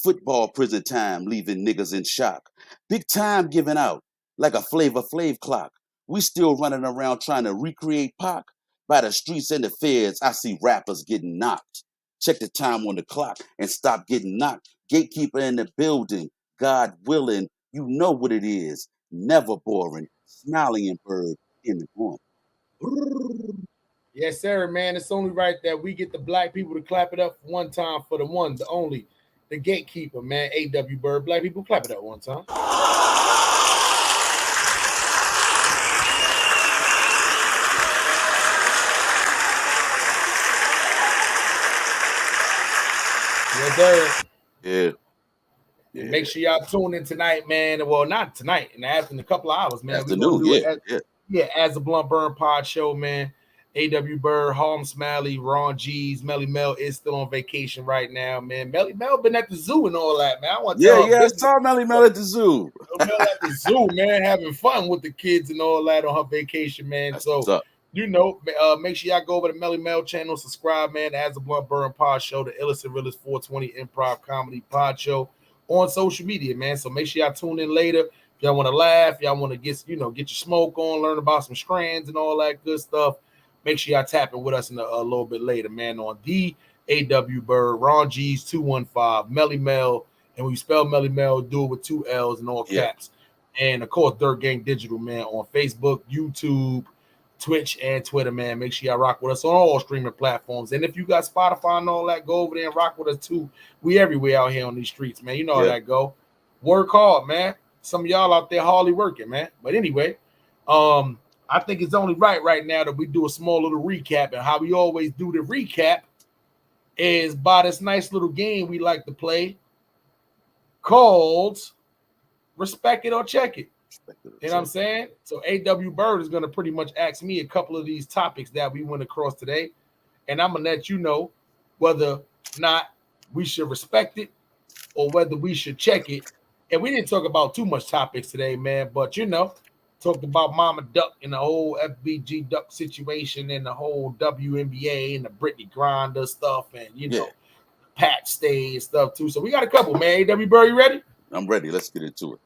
Football prison time, leaving niggas in shock. Big time giving out, like a Flavor Flav clock. We still running around trying to recreate Pac. By the streets and the feds, I see rappers getting knocked. Check the time on the clock and stop getting knocked. Gatekeeper in the building, God willing, you know what it is. Never boring. Smiley and Byrd in the morning. Yes, sir, man. It's only right that we get the black people to clap it up one time for the one, the only, the gatekeeper, man. A.W. Byrd. Black people, clap it up one time. Yes, sir. Yeah. Make sure y'all tune in tonight, man. Well, not tonight, and in a couple of hours, man. Afternoon, As the Blunt Burn Pod Show, man. A.W. Byrd, Harlem Smiley, Ron G's, Melly Mel is still on vacation right now, man. Melly Mel been at the zoo and all that, man. I want to I saw Melly Mel at the zoo. Mel at the zoo, man, having fun with the kids and all that on her vacation, man. That's so, make sure y'all go over to Melly Mel channel, subscribe, man. As the Blunt Burn Pod Show, the illest and realest 420 improv comedy pod show on social media, man. So make sure y'all tune in later. If y'all want to laugh, y'all want to get your smoke on, learn about some strands and all that good stuff. Make sure y'all tap in with us in a little bit later, man, on the A.W. Byrd, Ron G's 215, Melly Mel. And when you spell Melly Mel, do it with 2 L's and all caps. And, of course, Dirt Gang Digital, man, on Facebook, YouTube, Twitch and Twitter, man. Make sure y'all rock with us on all streaming platforms. And if you got Spotify and all that, go over there and rock with us too. We everywhere out here on these streets, man. You know how that go. Work hard, man. Some of y'all out there hardly working, man. But anyway, I think it's only right now that we do a small little recap. And how we always do the recap is by this nice little game we like to play called Respect It or Check It. You know what I'm saying? So A.W. Byrd is going to pretty much ask me a couple of these topics that we went across today. And I'm going to let you know whether or not we should respect it or whether we should check it. And we didn't talk about too much topics today, man. But, you know, talked about Mama Duck and the whole FBG Duck situation and the whole WNBA and the Brittany Griner stuff and, you know, Pat Stay and stuff too. So we got a couple, man. A.W. Byrd, you ready? I'm ready. Let's get into it.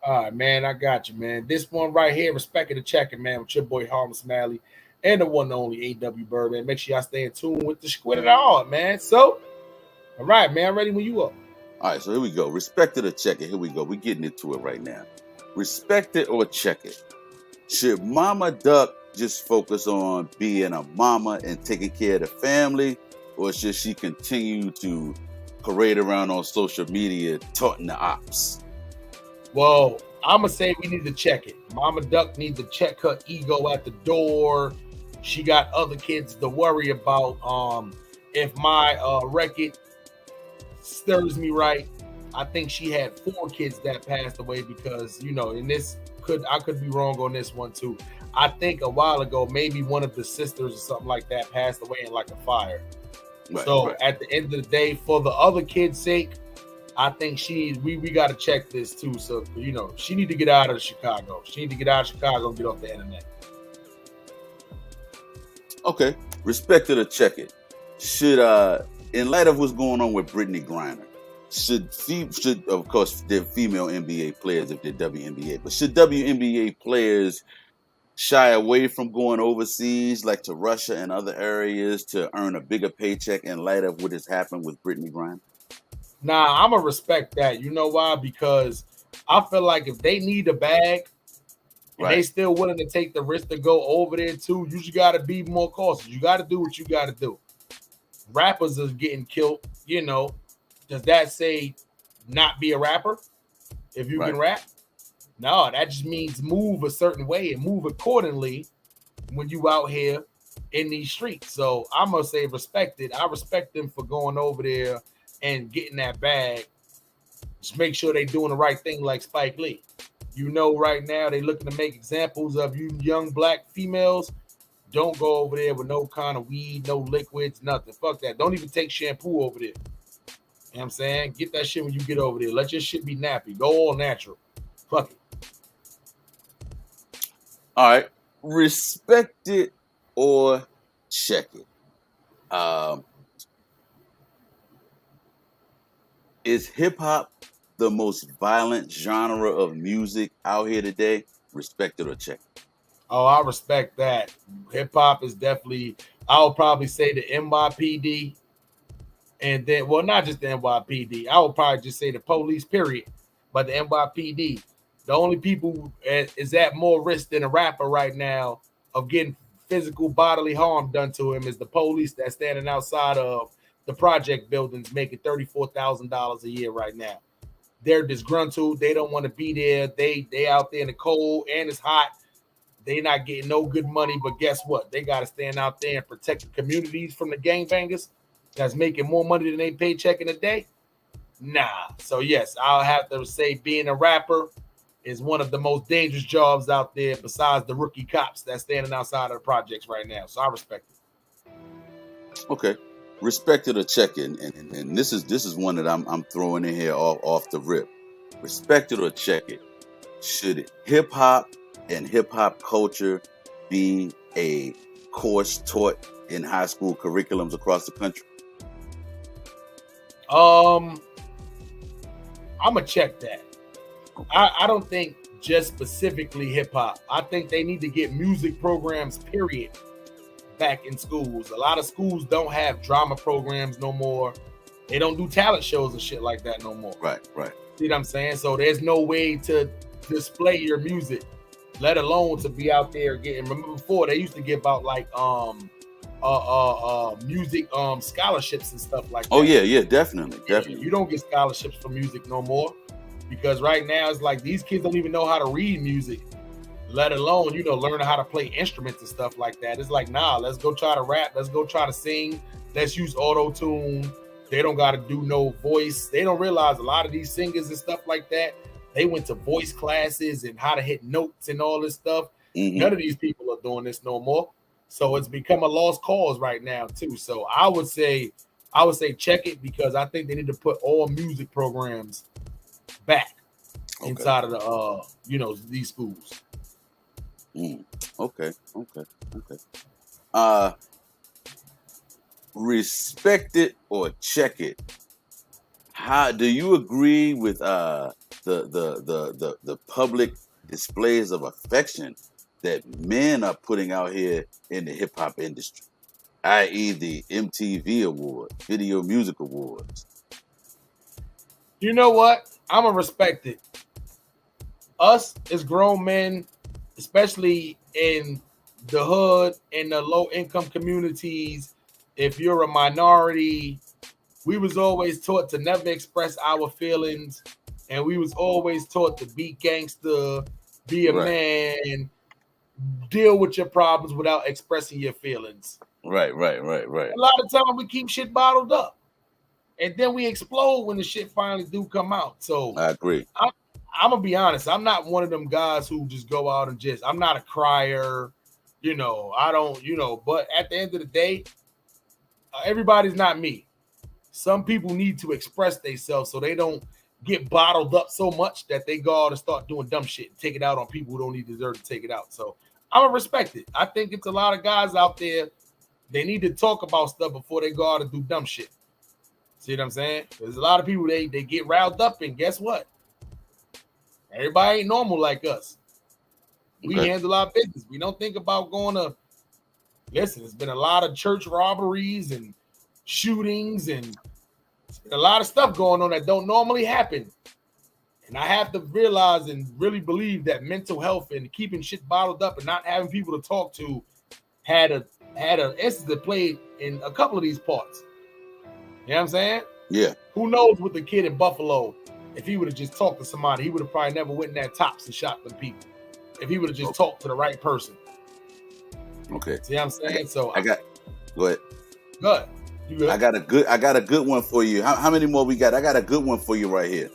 All right, man, I got you, man. This one right here, Respect It or Check It, man, with your boy Harlem Smiley and the one and only A.W. Byrd, man. Make sure y'all stay in tune with the Squid It All, man. So, all right, man, I'm ready when you up. All right, so here we go. Respect it or check it. Here we go. We're getting into it right now. Respect it or check it. Should Mama Duck just focus on being a mama and taking care of the family, or should she continue to parade around on social media taunting the ops? Well, I'm going to say we need to check it. Mama Duck needs to check her ego at the door. She got other kids to worry about. If my record stirs me right, I think she had 4 kids that passed away because, you know, in this I could be wrong on this one too. I think a while ago, maybe one of the sisters or something like that passed away in like a fire. Right. At the end of the day, for the other kids' sake, I think we got to check this too. So, you know, she need to get out of Chicago. She need to get out of Chicago and get off the internet. Okay. Respect it or check it. Should, in light of what's going on with Brittany Griner, should of course, they're female NBA players if they're WNBA, but should WNBA players shy away from going overseas, like to Russia and other areas, to earn a bigger paycheck in light of what has happened with Brittany Griner? Nah, I'm going to respect that. You know why? Because I feel like if they need a bag and they still willing to take the risk to go over there too, you just got to be more cautious. You got to do what you got to do. Rappers are getting killed, you know. Does that say not be a rapper if you can rap? No, that just means move a certain way and move accordingly when you out here in these streets. So I'm going to say respect it. I respect them for going over there and getting that bag. Just make sure they doing the right thing like Spike Lee. You know, right now they looking to make examples of you young black females. Don't go over there with no kind of weed, no liquids, nothing. Fuck that. Don't even take shampoo over there. You know what I'm saying? Get that shit when you get over there. Let your shit be nappy. Go all natural. Fuck it. All right. Respect it or check it. Is hip-hop the most violent genre of music out here today? Respect it or check it. Oh, I respect that. Hip-hop is definitely, I would probably say the NYPD. And then, well, not just the NYPD. I would probably just say the police, period. But the NYPD, the only people is at more risk than a rapper right now of getting physical bodily harm done to him is the police that's standing outside of the project buildings making $34,000 a year right now. They're disgruntled. They don't want to be there. They out there in the cold and it's hot. They not getting no good money. But guess what? They got to stand out there and protect the communities from the gangbangers that's making more money than they paycheck in a day. Nah. So yes, I'll have to say being a rapper is one of the most dangerous jobs out there besides the rookie cops that's standing outside of the projects right now. So I respect it. Okay. Respect it or check it. And this is one that I'm throwing in here off the rip. Respect it or check it. Should hip hop and hip hop culture be a course taught in high school curriculums across the country? I'm gonna check that. I don't think just specifically hip hop. I think they need to get music programs, period, back in schools. A lot of schools don't have drama programs no more. They don't do talent shows and shit like that no more. Right. See what I'm saying? So there's no way to display your music let alone to be out there getting. Remember before they used to give out like music scholarships and stuff like that. Oh yeah, definitely. You don't get scholarships for music no more because right now it's like these kids don't even know how to read music, let alone learning how to play instruments and stuff like that. It's like, nah, let's go try to rap, let's go try to sing, let's use auto-tune. They don't got to do no voice. They don't realize a lot of these singers and stuff like that, they went to voice classes and how to hit notes and all this stuff. None of these people are doing this no more. So it's become a lost cause right now too. So I would say check it, because I think they need to put all music programs back inside of the these schools. Okay. Respect it or check it. How do you agree with the public displays of affection that men are putting out here in the hip hop industry, i.e., the MTV Awards, Video Music Awards? You know what? I'm gonna respect it. Us as grown men, especially in the hood and the low income communities, if you're a minority, we was always taught to never express our feelings, and we was always taught to be gangster, be a man, deal with your problems without expressing your feelings. Right. A lot of times we keep shit bottled up, and then we explode when the shit finally do come out. So I agree. I'm gonna be honest. I'm not one of them guys who just go out and just. I'm not a crier, I don't, But at the end of the day, everybody's not me. Some people need to express themselves so they don't get bottled up so much that they go out and start doing dumb shit and take it out on people who don't even deserve to take it out. So I'm gonna respect it. I think it's a lot of guys out there. They need to talk about stuff before they go out and do dumb shit. See what I'm saying? There's a lot of people they get riled up, and guess what? Everybody ain't normal like us. We handle our business. We don't think about going to. Listen, there's been a lot of church robberies and shootings, and a lot of stuff going on that don't normally happen. And I have to realize and really believe that mental health and keeping shit bottled up and not having people to talk to had an essence to play in a couple of these parts. You know what I'm saying? Yeah. Who knows with the kid in Buffalo, if he would have just talked to somebody, he would have probably never went in that tops and shot them people. If he would have just talked to the right person. Okay. See what I'm saying? Go ahead. Good. You good? I got a good one for you. How many more we got? I got a good one for you right here.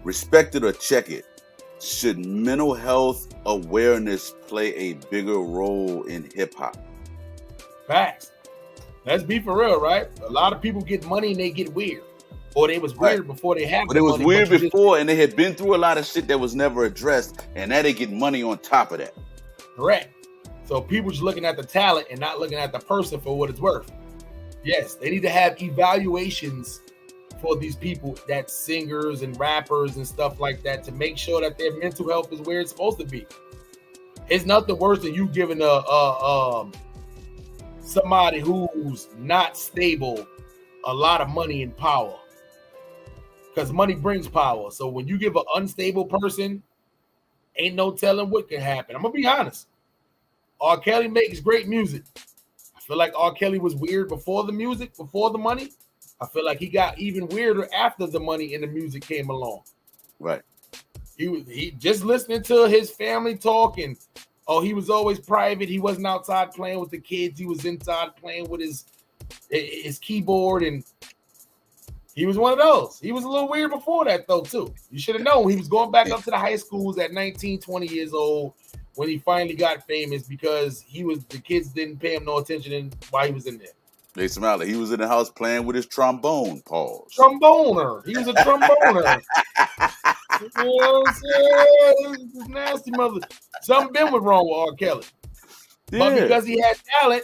Respect it or check it. Should mental health awareness play a bigger role in hip hop? Facts. Let's be for real, right? A lot of people get money and they get weird. Or they was weird before they had money. But it was weird before, and they had been through a lot of shit that was never addressed, and now they get money on top of that. Correct. So people just looking at the talent and not looking at the person for what it's worth. Yes, they need to have evaluations for these people, that singers and rappers and stuff like that, to make sure that their mental health is where it's supposed to be. It's nothing worse than you giving somebody who's not stable a lot of money and power, because money brings power. So when you give an unstable person, ain't no telling what can happen. I'm gonna be honest. R. Kelly makes great music. I feel like R. Kelly was weird before the music, before the money. I feel like he got even weirder after the money and the music came along. Right. He just listening to his family talk, and he was always private. He wasn't outside playing with the kids. He was inside playing with his keyboard, and he was one of those. He was a little weird before that, though, too. You should have known. He was going back up to the high schools at 19, 20 years old when he finally got famous, because the kids didn't pay him no attention while he was in there. Hey, Smiley, he was in the house playing with his trombone. Pause. Tromboner. He was a tromboner. You know what I'm saying? This nasty mother. Something been wrong with R. Kelly. Yeah. But because he had talent,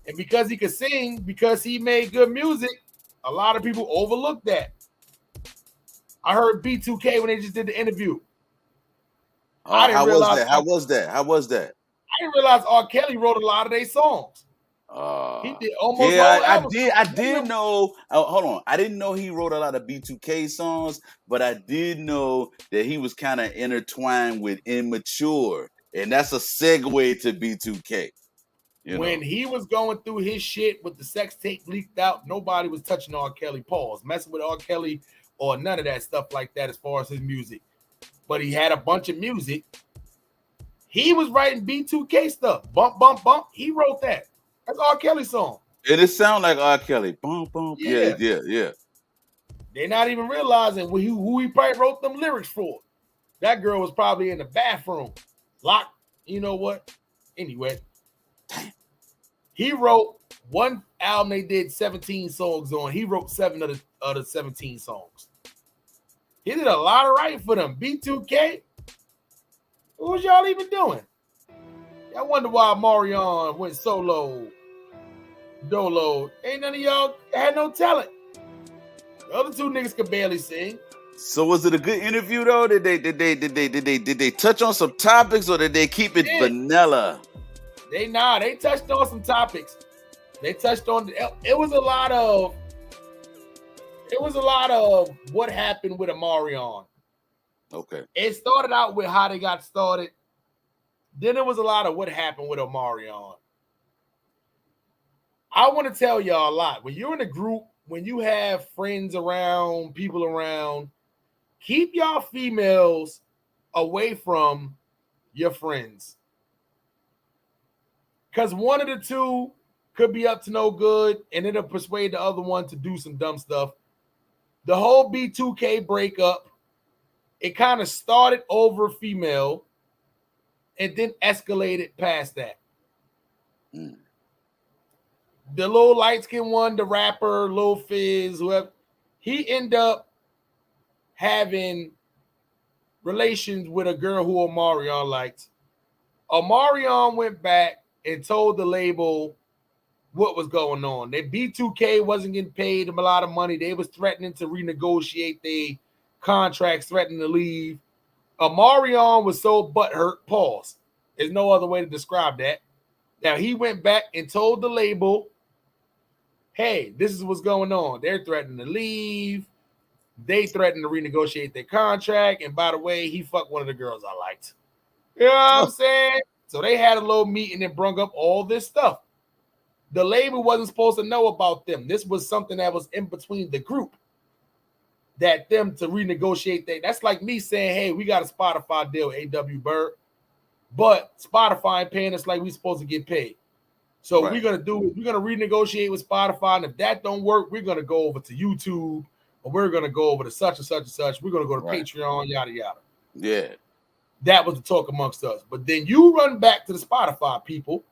and because he could sing, because he made good music, a lot of people overlooked that. I heard B2K when they just did the interview. How was that? I didn't realize R. Kelly wrote a lot of their songs. He did almost yeah, whole album. I did know. Hold on, I didn't know he wrote a lot of B2K songs, but I did know that he was kind of intertwined with Immature, and that's a segue to B2K. When he was going through his shit with the sex tape leaked out, nobody was touching R. Kelly. Pause. Messing with R. Kelly or none of that stuff like that as far as his music. But he had a bunch of music. He was writing B2K stuff. Bump, bump, bump. He wrote that. That's R. Kelly's song. And it sound like R. Kelly. Bump, bump. Yeah. Yeah. They're not even realizing who he probably wrote them lyrics for. That girl was probably in the bathroom. Locked. You know what? Anyway. He wrote one album they did 17 songs on. He wrote 7 of the 17 songs. He did a lot of writing for them. B2K. What was y'all even doing? I wonder why Marion went solo. Dolo. Ain't none of y'all had no talent. The other two niggas could barely sing. So was it a good interview though? Did they touch on some topics or did they keep it vanilla? They touched on some topics. They touched on it was a lot of what happened with Amarion. Okay. It started out with how they got started. Then it was a lot of what happened with Amarion. I want to tell y'all a lot. When you're in a group, when you have friends around, people around, keep y'all females away from your friends. Because one of the two could be up to no good and it'll persuade the other one to do some dumb stuff. The whole B2K breakup, it kind of started over female and then escalated past that. Mm. The little light-skinned one, the rapper, Lil Fizz, whoever, he ended up having relations with a girl who Omarion liked. Omarion went back and told the label what was going on. That B2K wasn't getting paid them a lot of money. They was threatening to renegotiate their contracts, threatening to leave. Omarion was so butthurt. Pause. There's no other way to describe that. Now, he went back and told the label, hey, this is what's going on. They're threatening to leave. They threatened to renegotiate their contract. And by the way, he fucked one of the girls I liked. You know what I'm saying? So they had a little meeting and brung up all this stuff. The label wasn't supposed to know about them. This was something that was in between the group. That them to renegotiate that. That's like me saying, hey, we got a Spotify deal, A.W. Byrd. But Spotify ain't paying us like we supposed to get paid. So we're gonna renegotiate with Spotify, and if that don't work, we're gonna go over to YouTube, or we're gonna go over to such and such and such. We're gonna go to Patreon, yada yada. Yeah, that was the talk amongst us. But then you run back to the Spotify people,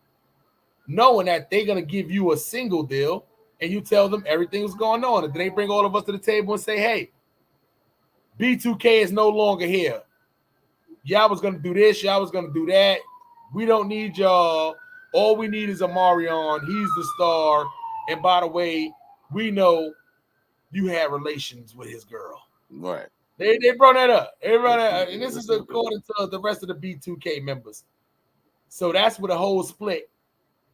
knowing that they're gonna give you a single deal, and you tell them everything was going on, and then they bring all of us to the table and say, "Hey, B2K is no longer here. Y'all was gonna do this, y'all was gonna do that. We don't need y'all. All we need is Omarion. He's the star. And by the way, we know you had relations with his girl." Right. They brought that up. They brought that up. And this is according to the rest of the B2K members. So that's where the whole split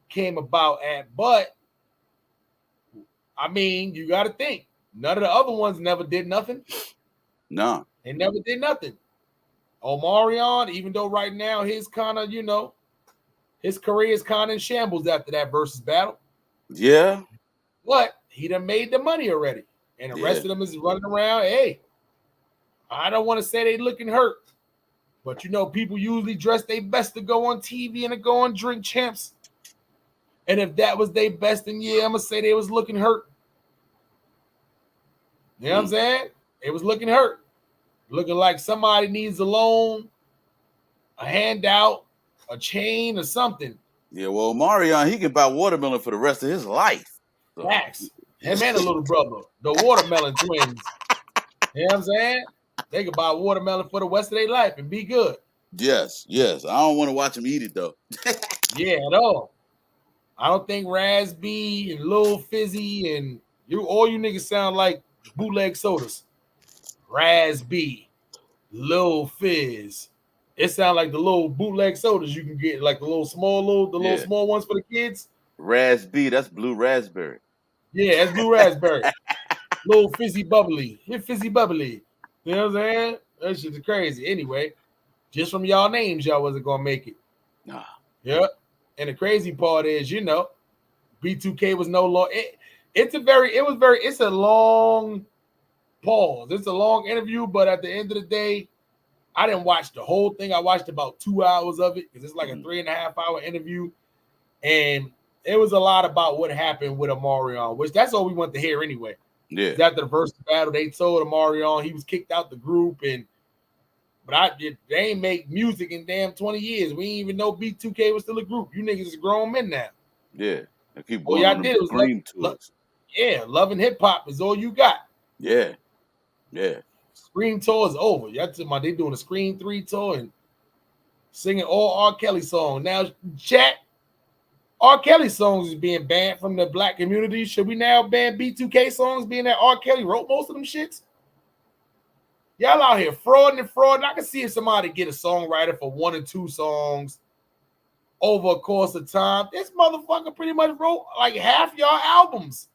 came about at. But I mean, you got to think. None of the other ones never did nothing. No. They never did nothing. Omarion, even though right now his kind of, his career is kind of in shambles after that versus battle. Yeah. But he done made the money already. And the rest of them is running around. Hey, I don't want to say they looking hurt. But people usually dress their best to go on TV and to go on Drink Champs. And if that was their best, then I'm going to say they was looking hurt. You know what I'm saying? They was looking hurt. Looking like somebody needs a loan, a handout, a chain, or something. Yeah, well, Marion, he can buy watermelon for the rest of his life. So. Facts. Him and a little brother, the watermelon twins. You know what I'm saying? They could buy watermelon for the rest of their life and be good. Yes. I don't want to watch him eat it, though. Yeah, at all. I don't think Raz B and Lil Fizzy and all you niggas sound like bootleg sodas. Raz B, Lil Fizz. It sounds like the little bootleg sodas you can get, like the little small ones for the kids. Raspberry, that's blue raspberry. Yeah, that's blue raspberry. Little fizzy bubbly. Hit fizzy bubbly. You know what I'm saying? That shit's crazy. Anyway, just from y'all names, y'all wasn't gonna make it. Nah. Yeah. And the crazy part is, B2K was no longer. It's a long pause. It's a long interview, but at the end of the day, I didn't watch the whole thing. I watched about 2 hours of it because it's like a 3.5 hour interview. And it was a lot about what happened with Omarion, which that's all we want to hear anyway. Yeah. After the first battle, they told Omarion he was kicked out the group, but they ain't make music in damn 20 years. We didn't even know B2K was still a group. You niggas is grown men now. Yeah. I keep All going y'all on did them was Scream tours. Love and hip hop is all you got. Yeah. Yeah. Scream tour is over. Y'all talking about they doing a Scream 3 tour and singing all R. Kelly songs. Now, chat, R. Kelly songs is being banned from the black community. Should we now ban B2K songs being that R. Kelly wrote most of them shits? Y'all out here frauding. I can see if somebody get a songwriter for 1 or 2 songs over a course of time. This motherfucker pretty much wrote like half y'all albums.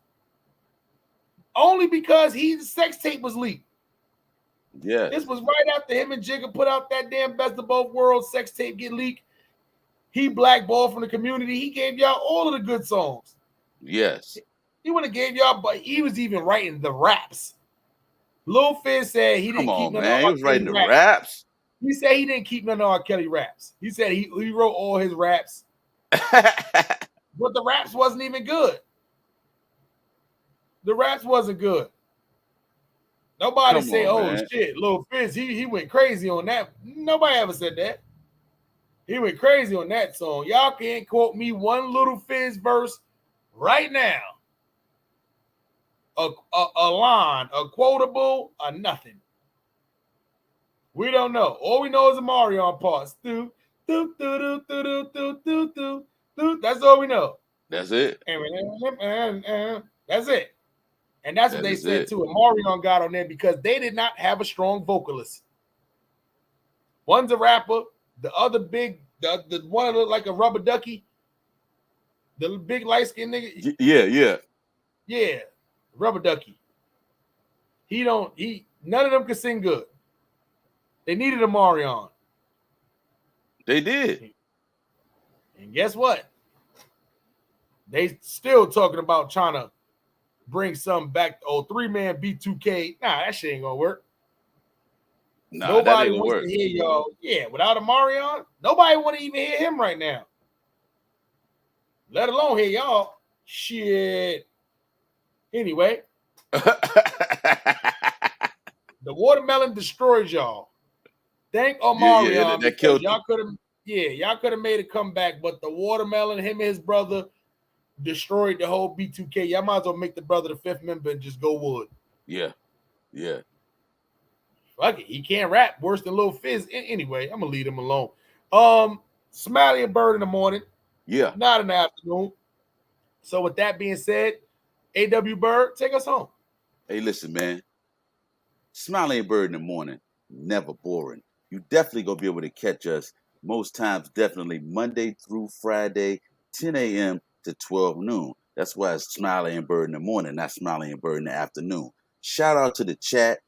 Only because his sex tape was leaked. Yeah. This was right after him and Jigga put out that damn Best of Both Worlds sex tape get leaked. He blackballed from the community. He gave y'all all of the good songs. Yes. He would have gave y'all, but he was even writing the raps. Lil Fizz said he didn't keep none of He R. was writing Kelly the raps. He said he didn't keep none of R. Kelly raps. He said he wrote all his raps, but the raps wasn't even good. The raps wasn't good. Nobody say, "Oh shit, Lil Fizz, he went crazy on that." Nobody ever said that. He went crazy on that song. Y'all can't quote me one Little Fizz verse right now. A line, a quotable, a nothing. We don't know. All we know is the Mario parts. Do, do, do, do, do, do, do, do, do, do. That's all we know. That's it. That's it. And that's what they said too. And Marion got on there because they did not have a strong vocalist. One's a rapper, the other big, the one that looked like a rubber ducky, the big light skinned nigga. Yeah, rubber ducky. None of them could sing good. They needed a Marion. They did. And guess what? They still talking about trying to bring something back. Oh, 3-man B2K. Nah, that shit ain't gonna work. Nah, nobody wants to hear y'all. Yeah, without a Marion, nobody want to even hear him right now. Let alone hear y'all. Shit. Anyway. The watermelon destroyed y'all. Thank Omarion. That killed y'all could have made a comeback, but the watermelon, him and his brother, destroyed the whole B2K. Y'all might as well make the brother the 5th member and just go wood. Yeah. Fuck it. He can't rap worse than Lil Fizz. Anyway, I'm gonna leave him alone. Smiley and Byrd in the morning. Yeah. Not in the afternoon. So with that being said, A.W. Byrd, take us home. Hey, listen, man. Smiley and Byrd in the morning, never boring. You definitely gonna be able to catch us most times, definitely Monday through Friday, 10 a.m. to 12 noon. That's why it's Smiley and Byrd in the morning, not Smiley and Byrd in the afternoon. Shout out to the chat,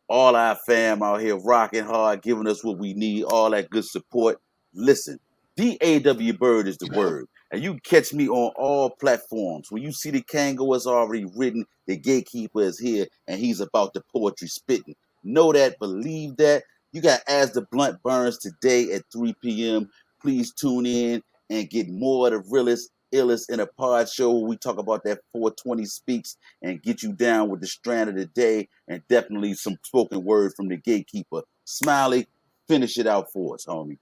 all our fam out here rocking hard, giving us what we need, all that good support. Listen, D.A.W. Byrd is the word. And you can catch me on all platforms. When you see the Kango is already written, the gatekeeper is here, and he's about the poetry spitting. Know that, believe that. You got As the Blunt Burns today at 3 p.m. Please tune in and get more of the realest, illest in a pod show where we talk about that 420 speaks and get you down with the strand of the day and definitely some spoken word from the gatekeeper. Smiley, finish it out for us, homie.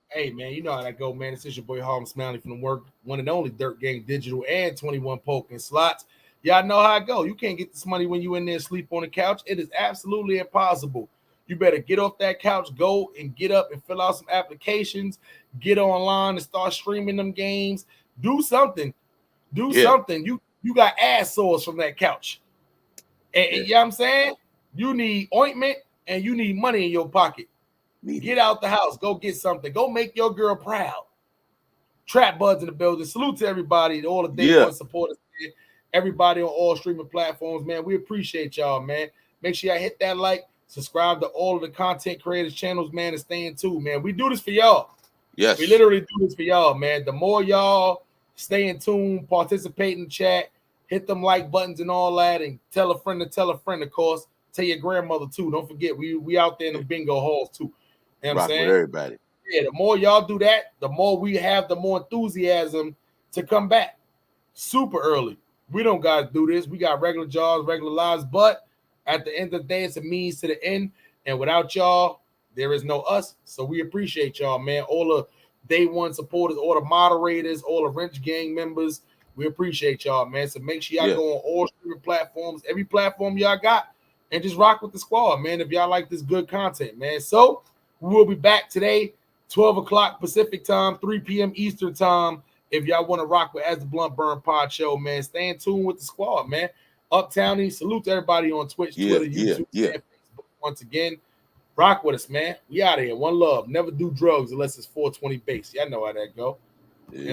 Hey, man, you know how that go, man. It's your boy Harlem Smiley from the work, one and only Dirt Gang Digital and 21 Poke and Slots. Y'all know how it go. You can't get this money when you in there sleep on the couch. It is absolutely impossible. You better get off that couch, go and get up and fill out some applications, get online and start streaming them games. Do something. Something. You got ass sores from that couch. And you know what I'm saying? You need ointment and you need money in your pocket. Get out the house. Go get something. Go make your girl proud. Trap Buds in the building. Salute to everybody, all the day one supporters, everybody on all streaming platforms, man. We appreciate y'all, man. Make sure y'all hit that like, subscribe to all of the content creators channels, man, and stay in tune, man. We do this for y'all. Yes. We literally do this for y'all, man. The more y'all stay in tune, participate in the chat, hit them like buttons and all that, and tell a friend, of course. Tell your grandmother too. Don't forget, we out there in the bingo halls too. You know what I'm saying? With everybody. Yeah, the more y'all do that, the more we have, the more enthusiasm to come back super early. We don't got to do this. We got regular jobs, regular lives, but at the end of the day, it's a means to the end. And without y'all, there is no us. So we appreciate y'all, man. All the day one supporters, all the moderators, all the Wrench Gang members. We appreciate y'all, man. So make sure y'all go on all streaming platforms, every platform y'all got, and just rock with the squad, man, if y'all like this good content, man. So we will be back today, 12 o'clock Pacific time, 3 p.m. Eastern time. If y'all want to rock with As the Blunt Burn Pod Show, man, stay in tune with the squad, man. Uptowny, salute to everybody on Twitch, Twitter, YouTube, and Facebook. Once again, rock with us, man. We out of here. One love. Never do drugs unless it's 420 base. Y'all know how that go.